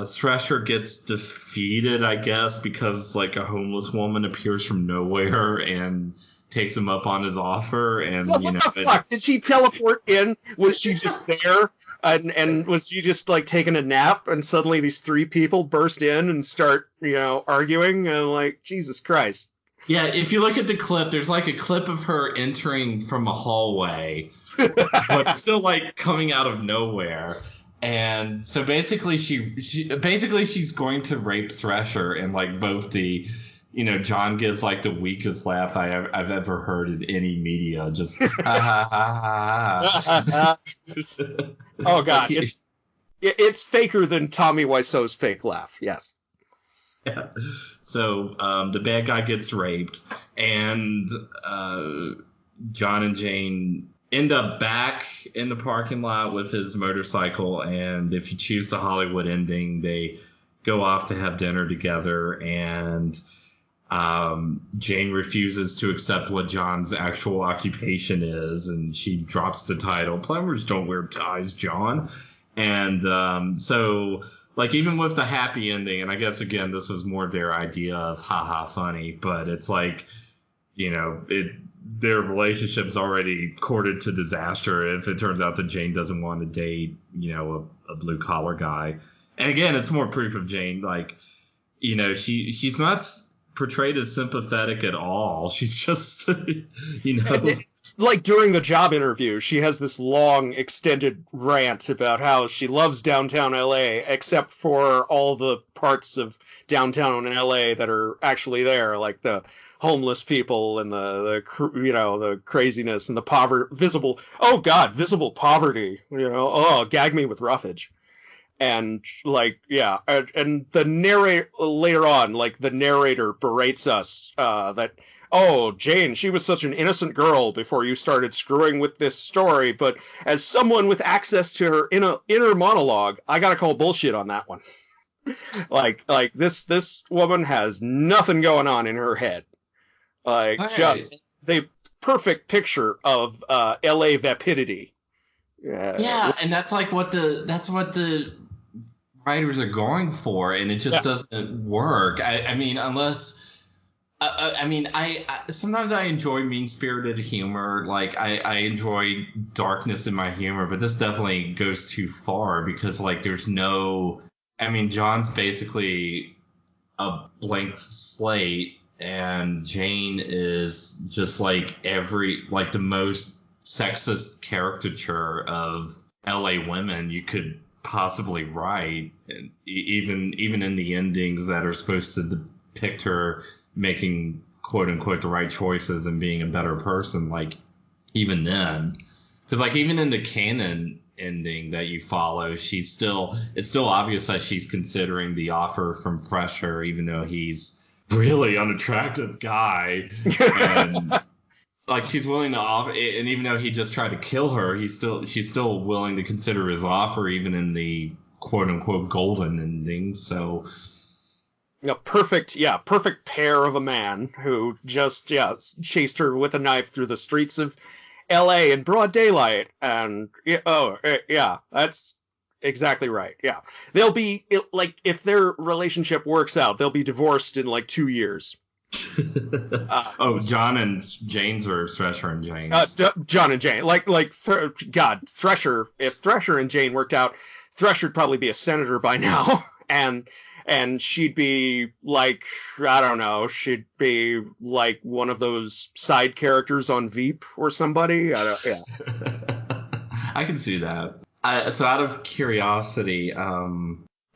Thresher gets defeated, I guess, because like a homeless woman appears from nowhere and takes him up on his offer. And what the fuck? Did she teleport in? Was she just there? And was she just like taking a nap? And suddenly these 3 people burst in and start, arguing. And like, Jesus Christ. Yeah, if you look at the clip, there's like a clip of her entering from a hallway, but still like coming out of nowhere. And so basically, she's going to rape Thresher, and like both the, John gives like the weakest laugh I've ever heard in any media, just ha ha ha ha. Oh God, it's faker than Tommy Wiseau's fake laugh. Yes. Yeah. So the bad guy gets raped, and John and Jane end up back in the parking lot with his motorcycle. And if you choose the Hollywood ending, they go off to have dinner together. And Jane refuses to accept what John's actual occupation is, and she drops the title, "Plumbers Don't Wear Ties, John." And so. Like, even with the happy ending, and I guess, again, this was more their idea of haha funny, but it's like, their relationship's already courted to disaster if it turns out that Jane doesn't want to date, a blue-collar guy. And again, it's more proof of Jane, like, she's not portrayed as sympathetic at all. She's just, Like during the job interview, she has this long, extended rant about how she loves downtown LA, except for all the parts of downtown LA that are actually there, like the homeless people and the craziness and the visible poverty. Gag me with roughage. And like, yeah, and the narrator later on, like the narrator berates us that. Oh, Jane, she was such an innocent girl before you started screwing with this story, but as someone with access to her inner monologue, I gotta call bullshit on that one. like this woman has nothing going on in her head. Just the perfect picture of LA vapidity. Yeah, and that's what the writers are going for, and it just doesn't work. I mean, unless. I sometimes I enjoy mean-spirited humor. Like, I enjoy darkness in my humor, but this definitely goes too far because, like, there's no... I mean, John's basically a blank slate, and Jane is just, like, the most sexist caricature of LA women you could possibly write, and even in the endings that are supposed to depict her making quote unquote the right choices and being a better person, like even then, because like even in the canon ending that you follow, it's still obvious that she's considering the offer from Thresher, even though he's really unattractive guy, and like she's willing to offer, and even though he just tried to kill her, she's still willing to consider his offer even in the quote unquote golden ending. So a perfect pair of a man who just chased her with a knife through the streets of L.A. in broad daylight, and that's exactly right. Yeah, they'll be like, if their relationship works out, they'll be divorced in like 2 years. Oh, John and Jane's or Thresher and Jane's? John and Jane. God, Thresher. If Thresher and Jane worked out, Thresher'd probably be a senator by now, and she'd be like, I don't know, she'd be like one of those side characters on Veep or somebody. Yeah. I can see that. So out of curiosity,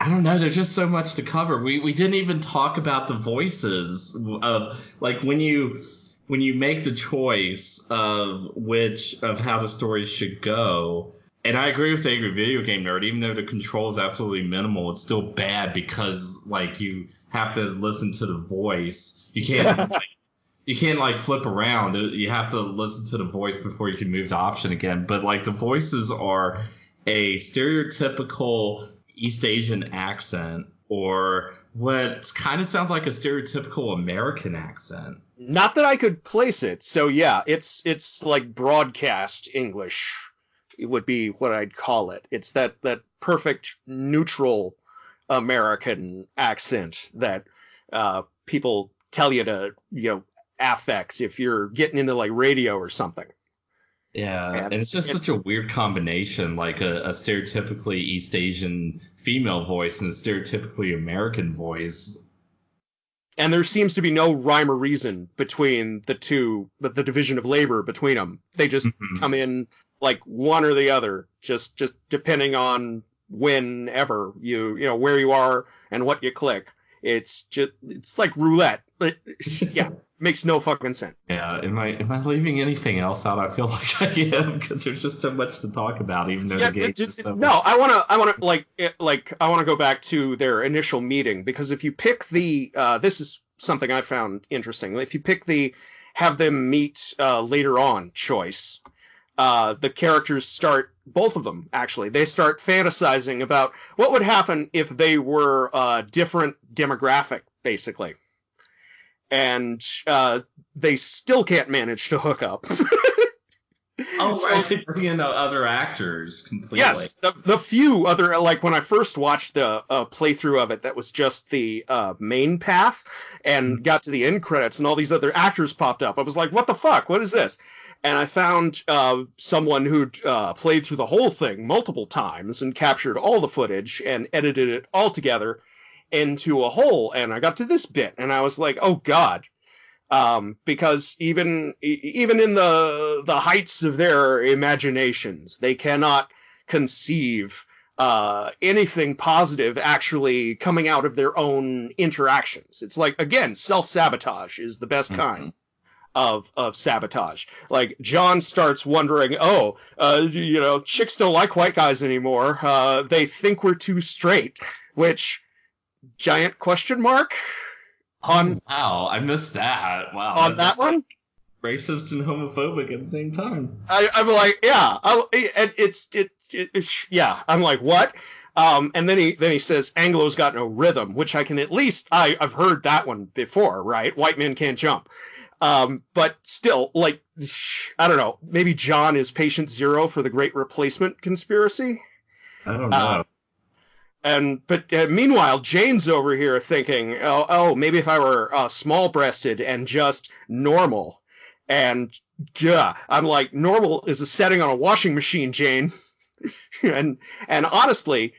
I don't know. There's just so much to cover. We didn't even talk about the voices of, like, when you make the choice of how the story should go. And I agree with the Angry Video Game Nerd. Even though the control is absolutely minimal, it's still bad because, like, you have to listen to the voice. You can't like flip around. You have to listen to the voice before you can move the option again. But, like, the voices are a stereotypical East Asian accent, or what kind of sounds like a stereotypical American accent. Not that I could place it. So yeah, it's like broadcast English. It would be what I'd call it. It's that perfect neutral American accent that people tell you to, affect if you're getting into like radio or something. Yeah, and it's just such a weird combination, like a stereotypically East Asian female voice and a stereotypically American voice. And there seems to be no rhyme or reason between the two, but the division of labor between them. They just come in like one or the other, just depending on whenever where you are and what you click. It's like roulette. Yeah. Makes no fucking sense. Yeah, am I leaving anything else out? I feel like I am, because there's just so much to talk about, even though the game is so much. No, I want to go back to their initial meeting, because if you pick this is something I found interesting. If you pick the have them meet later on choice, the characters start, both of them actually, they start fantasizing about what would happen if they were a different demographic, basically. And they still can't manage to hook up. Right, they bring in other actors completely. Yes, the few other, like when I first watched the playthrough of it, that was just the main path, and got to the end credits, and all these other actors popped up. I was like, what the fuck? What is this? And I found someone who'd played through the whole thing multiple times and captured all the footage and edited it all together into a whole, and I got to this bit, and I was like, oh god, because even in the heights of their imaginations, they cannot conceive anything positive actually coming out of their own interactions. It's like, again, self-sabotage is the best kind of sabotage. Like, John starts wondering, chicks don't like white guys anymore. They think we're too straight, which... giant question mark on. Wow, I missed that. Wow, on that one, like racist and homophobic at the same time. I'm like, yeah, it's yeah. I'm like, what? And then he says Anglo's got no rhythm, which I can at least I've heard that one before, right? White men can't jump. But still, like, I don't know. Maybe John is patient zero for the Great Replacement conspiracy. I don't know. But meanwhile, Jane's over here thinking, oh, maybe if I were small-breasted and just normal. And yeah, I'm like, normal is a setting on a washing machine, Jane. and honestly,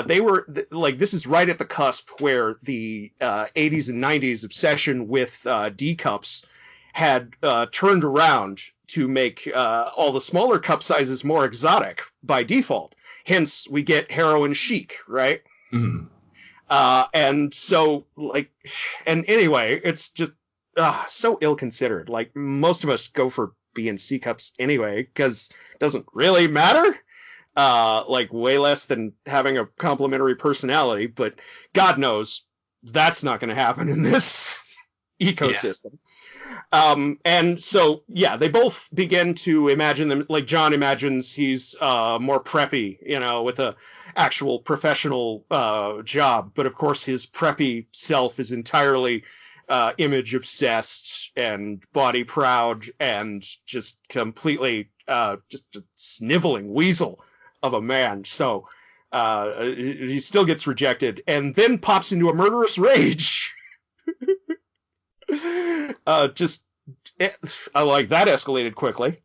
they were like, this is right at the cusp where the 80s and 90s obsession with D cups had turned around to make all the smaller cup sizes more exotic by default. Hence, we get heroin chic, right? Mm. And so, like, and anyway, it's just so ill-considered. Like, most of us go for B and C cups anyway, because it doesn't really matter. Like, way less than having a complimentary personality, but God knows that's not going to happen in this ecosystem. Yeah. And so, yeah, they both begin to imagine them, like John imagines he's more preppy, with a actual professional job. But of course, his preppy self is entirely image obsessed and body proud and just completely just a sniveling weasel of a man. So he still gets rejected and then pops into a murderous rage. just I like that escalated quickly.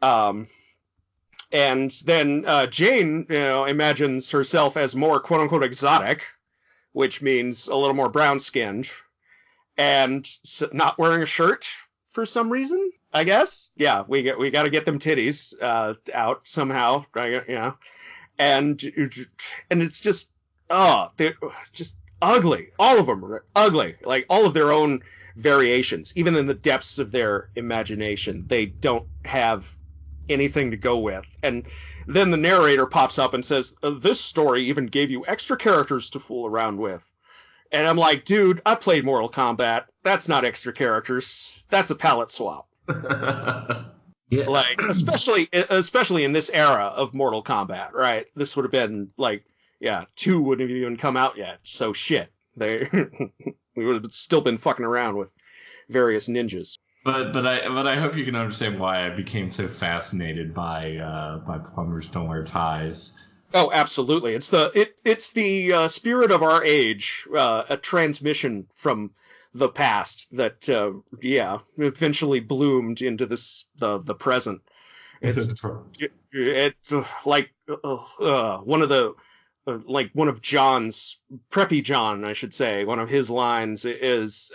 And then Jane, imagines herself as more quote unquote exotic, which means a little more brown skinned, and not wearing a shirt for some reason. I guess. Yeah, we got to get them titties out somehow. And it's just they're just ugly. All of them are ugly. Like all of their own variations, even in the depths of their imagination, they don't have anything to go with. And then the narrator pops up and says, "This story even gave you extra characters to fool around with." And I'm like, dude, I played Mortal Kombat. That's not extra characters. That's a palette swap. Yeah. Like, especially in this era of Mortal Kombat, right? This would have been like, 2 wouldn't have even come out yet. So shit, we would have still been fucking around with various ninjas. But I hope you can understand why I became so fascinated by Plumbers Don't Wear Ties. Oh, absolutely! It's the spirit of our age, a transmission from the past that eventually bloomed into the present. It's like one of John's Preppy John, I should say. One of his lines is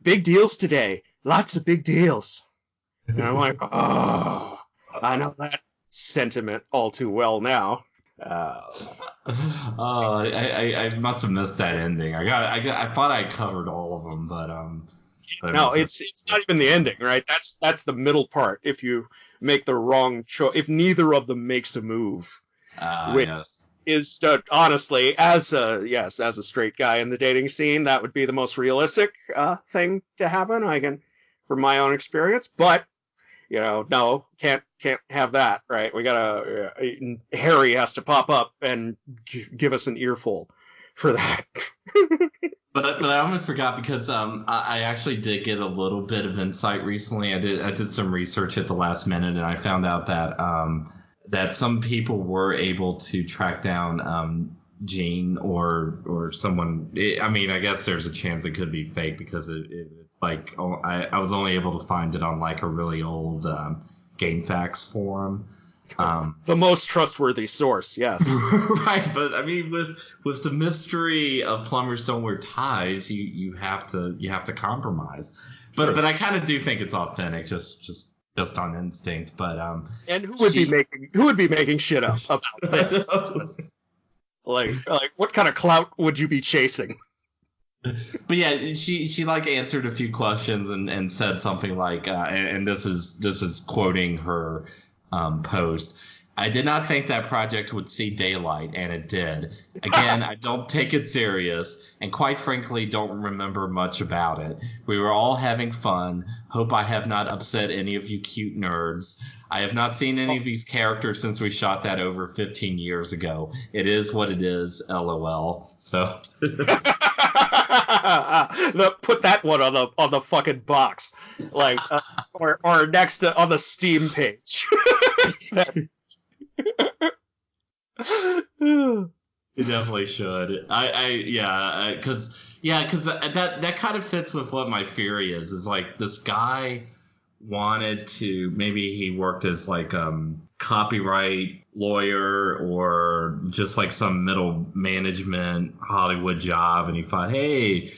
big deals today, lots of big deals. And I'm like, oh, I know that sentiment all too well now. I must have missed that ending. I thought I covered all of them, but no, it's not even the ending, right? That's the middle part. If you make the wrong choice, if neither of them makes a move, which yes. is honestly, as a straight guy in the dating scene, that would be the most realistic thing to happen. I can, from my own experience, but no, can't have that, right? We gotta Harry has to pop up and give us an earful for that. But I almost forgot because I actually did get a little bit of insight recently. I did some research at the last minute, and I found out that that some people were able to track down Jean or someone. I guess there's a chance it could be fake because it's like I was only able to find it on like a really old GameFAQs forum. The most trustworthy source, yes. Right, but I mean, with the mystery of Plumbers Don't Wear Ties, you have to compromise. But I kind of do think it's authentic, just on instinct. But and who would be making shit up about this? like what kind of clout would you be chasing? But yeah, she like answered a few questions and said something like, and this is quoting her post. I did not think that project would see daylight, and it did. Again, I don't take it serious, and quite frankly, don't remember much about it. We were all having fun. Hope I have not upset any of you cute nerds. I have not seen any of these characters since we shot that over 15 years ago. It is what it is, LOL. So put that one on the fucking box, like or next to on the Steam page. You definitely should. Because that kind of fits with what my theory is. Is like this guy wanted to, maybe he worked as like copyright lawyer or just like some middle management Hollywood job, and he thought, hey,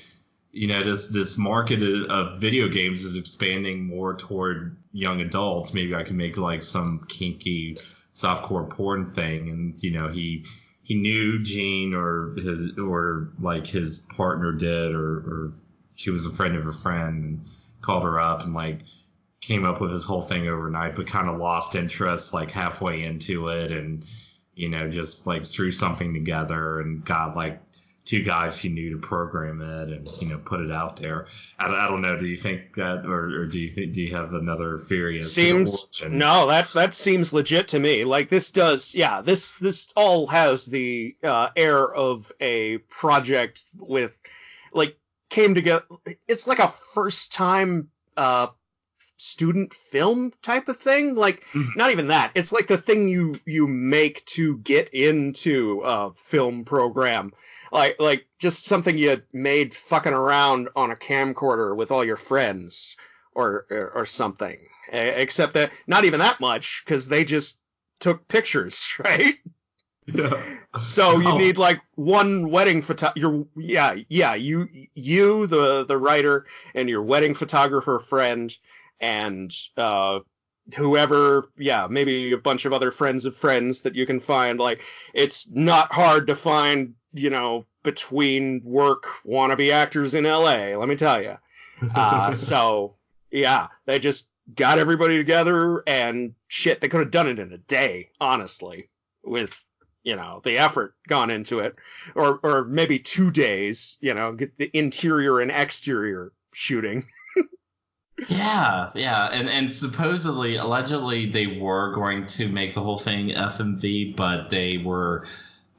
this market of video games is expanding more toward young adults. Maybe I can make like some kinky softcore porn thing. And he knew Jean or his partner did, or she was a friend of a friend, and called her up and like came up with this whole thing overnight, but kind of lost interest like halfway into it, and just like threw something together and got like 2 guys he knew to program it and put it out there. I don't know. Do you think that, or do you have another theory? No, that seems legit to me. Like this does, yeah. This all has the air of a project with like came together. It's like a first time student film type of thing. Like, not even that. It's like the thing you make to get into a film program. Like just something you made fucking around on a camcorder with all your friends or something. Except that not even that much, because they just took pictures, right? Yeah. So you need like one wedding photographer. You, the writer, and your wedding photographer friend, and whoever, maybe a bunch of other friends of friends that you can find. Like, it's not hard to find, between work wannabe actors in LA, let me tell you. So yeah, they just got everybody together, and shit, they could have done it in a day, honestly, with the effort gone into it, or maybe 2 days, get the interior and exterior shooting. Yeah, and supposedly, allegedly, they were going to make the whole thing FMV, but they were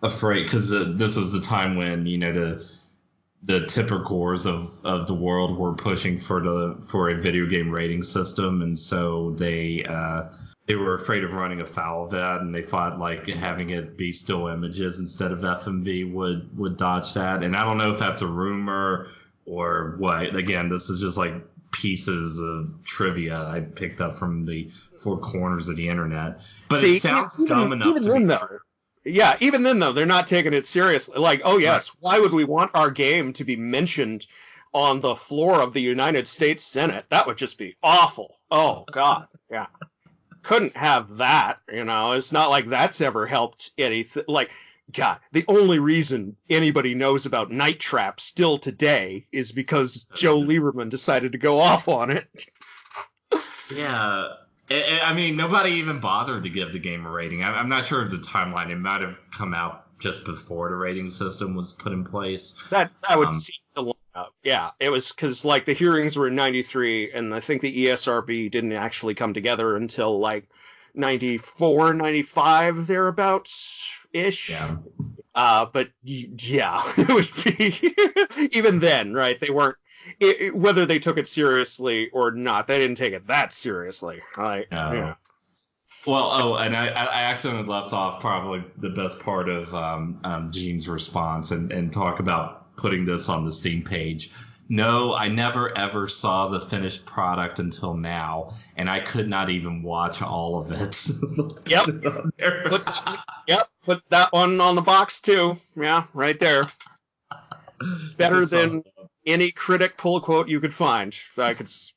afraid, because this was the time when the typicals of the world were pushing for a video game rating system, and so they were afraid of running afoul of that, and they thought like having it be still images instead of FMV would dodge that. And I don't know if that's a rumor or what. Again, this is just like pieces of trivia I picked up from the four corners of the internet. But it sounds dumb enough. Even then, though, they're not taking it seriously. Like, oh, yes, right. Why would we want our game to be mentioned on the floor of the United States Senate? That would just be awful. Oh, God. Yeah. Couldn't have that, It's not like that's ever helped anything. Like, God, the only reason anybody knows about Night Trap still today is because Joe Lieberman decided to go off on it. Yeah. I mean, nobody even bothered to give the game a rating. I'm not sure of the timeline. It might have come out just before the rating system was put in place. That would seem to line up. Yeah, it was because like the hearings were in '93, and I think the ESRB didn't actually come together until like '94, '95 thereabouts ish. Yeah. But yeah, it would be even then, right? They weren't. Whether they took it seriously or not, they didn't take it that seriously. Yeah. Well, and I accidentally left off probably the best part of Gene's response and talk about putting this on the Steam page. No, I never ever saw the finished product until now, and I could not even watch all of it. Put that one on the box too. Yeah, right there. Better than any critic pull quote you could find. That's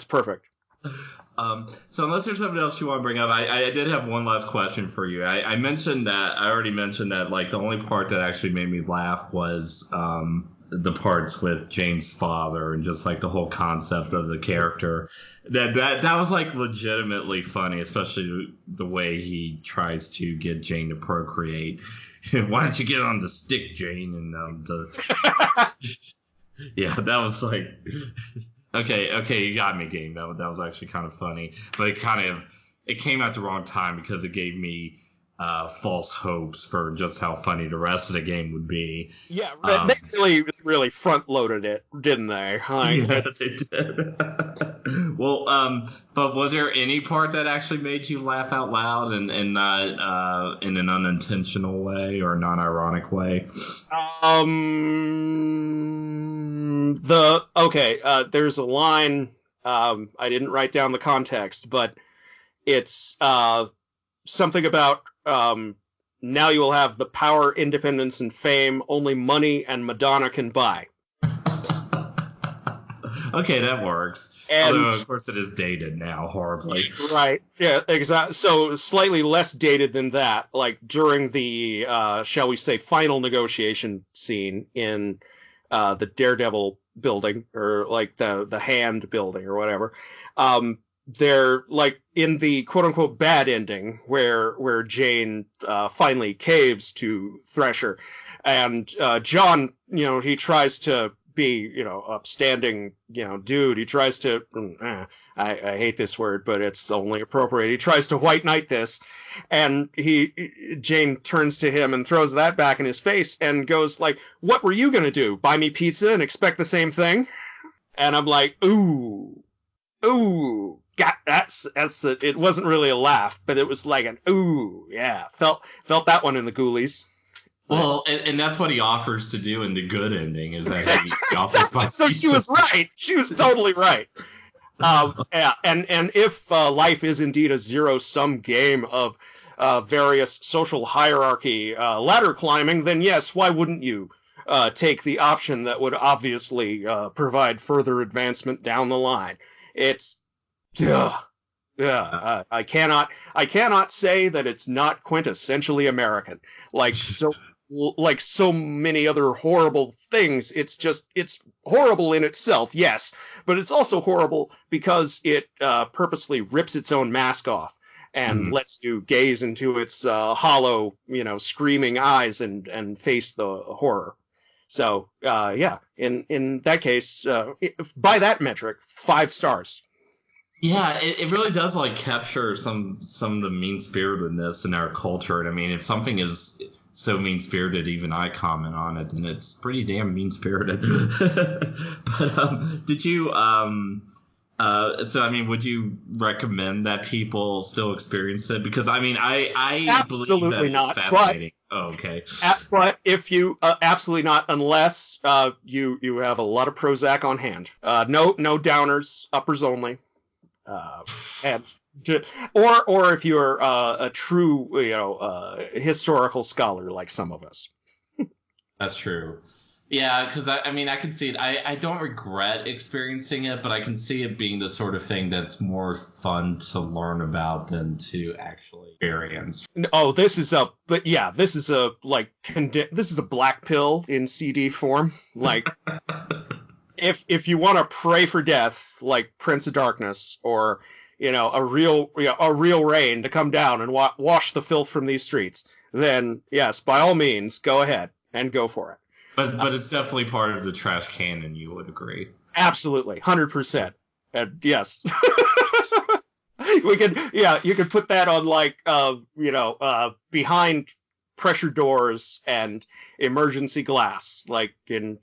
perfect. So unless there's something else you want to bring up, I did have one last question for you. I already mentioned that like the only part that actually made me laugh was the parts with Jane's father and just like the whole concept of the character. That was like legitimately funny, especially the way he tries to get Jane to procreate. Why don't you get on the stick, Jane? And yeah, that was like, okay, you got me, game. That was actually kind of funny, but it came at the wrong time because it gave me false hopes for just how funny the rest of the game would be. Yeah, they really front loaded it, didn't they? Yes, they did. Well, but was there any part that actually made you laugh out loud and not in an unintentional way or non-ironic way? There's a line. I didn't write down the context, but it's something about now you will have the power, independence, and fame only money and Madonna can buy. Okay, that works. Although, of course, it is dated now, horribly. Right. Yeah, exactly. So, slightly less dated than that, like during the, shall we say, final negotiation scene in the Daredevil building, or like the Hand building, or whatever. They're like in the quote-unquote bad ending where Jane finally caves to Thresher, and John, he tries to be, upstanding, dude. He tries to, I hate this word, but it's only appropriate. He tries to white knight this, and Jane turns to him and throws that back in his face and goes like, "What were you gonna do? Buy me pizza and expect the same thing?" And I'm like, ooh. ooh, it wasn't really a laugh, but it was like an ooh, yeah. Felt that one in the ghoulies. Well, and that's what he offers to do in the good ending is that he offers my So she was right. She was totally right. Yeah, and if life is indeed a zero-sum game of various social hierarchy ladder climbing, then yes, why wouldn't you take the option that would obviously provide further advancement down the line? It's I cannot say that it's not quintessentially American. Like so many other horrible things, it's horrible in itself, yes, but it's also horrible because it purposely rips its own mask off and lets you gaze into its hollow, screaming eyes and face the horror. So, yeah, in that case, by that metric, 5 stars. Yeah, it really does like capture some of the mean spiritedness in our culture. And I mean, if something is so mean spirited, even I comment on it, and it's pretty damn mean spirited. But did you so I mean, would you recommend that people still experience it? Because I mean, I absolutely believe that not. it's fascinating. Okay. But if you absolutely not, unless you have a lot of Prozac on hand. No downers, uppers only. And or if you're a true historical scholar like some of us. That's true. Yeah, because I mean, I can see it. I don't regret experiencing it, but I can see it being the sort of thing that's more fun to learn about than to actually experience. Oh, this is a black pill in CD form. Like, if you want to pray for death, like Prince of Darkness, or a real rain to come down and wash the filth from these streets, then yes, by all means, go ahead and go for it. But it's definitely part of the trash canon, you would agree. Absolutely, 100%. And yes. You could put that on like behind pressure doors and emergency glass, like in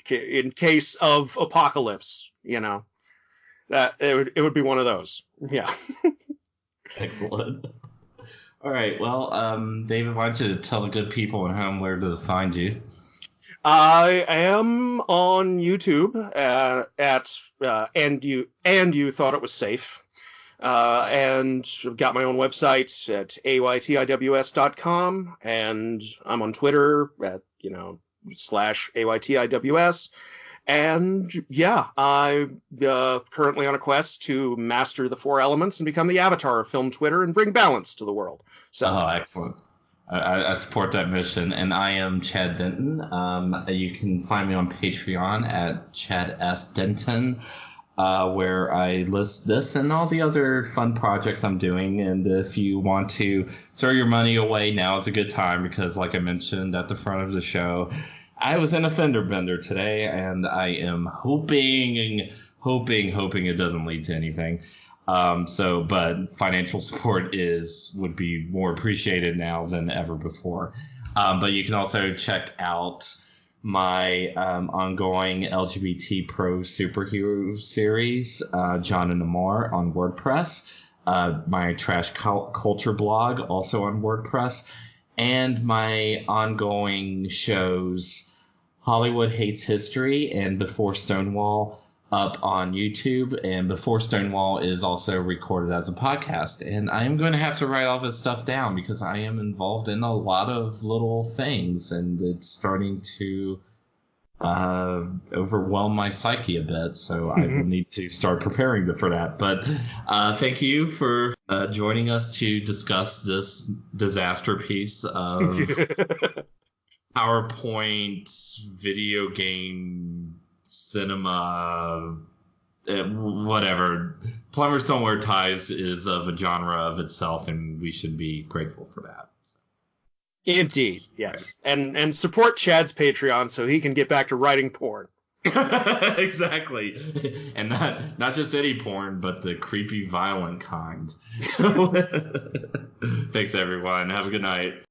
case of apocalypse, that it would be one of those. Yeah. Excellent. All right. Well, David, why don't you tell the good people at home where to find you? I am on YouTube at and you thought it was safe, and I've got my own website at aytiws.com, and I'm on Twitter at /aytiws, and yeah, I'm currently on a quest to master the 4 elements and become the avatar of film Twitter and bring balance to the world. So, oh, excellent. I support that mission, and I am Chad Denton. You can find me on Patreon at Chad S. Denton, where I list this and all the other fun projects I'm doing. And if you want to throw your money away, now is a good time because, like I mentioned at the front of the show, I was in a fender bender today, and I am hoping it doesn't lead to anything. But financial support would be more appreciated now than ever before. But you can also check out my ongoing LGBT pro superhero series, John and Amar, on WordPress, my trash culture blog, also on WordPress, and my ongoing shows, Hollywood Hates History and Before Stonewall, up on YouTube, and Before Stonewall is also recorded as a podcast. And I am going to have to write all this stuff down because I am involved in a lot of little things, and it's starting to overwhelm my psyche a bit. So I will need to start preparing for that. But thank you for joining us to discuss this disaster piece of PowerPoint video game cinema, whatever. Plumbers Don't Wear Ties is of a genre of itself, and we should be grateful for that. Indeed, yes. Okay. And support Chad's Patreon so he can get back to writing porn. Exactly. And not just any porn, but the creepy, violent kind. So, thanks, everyone. Have a good night.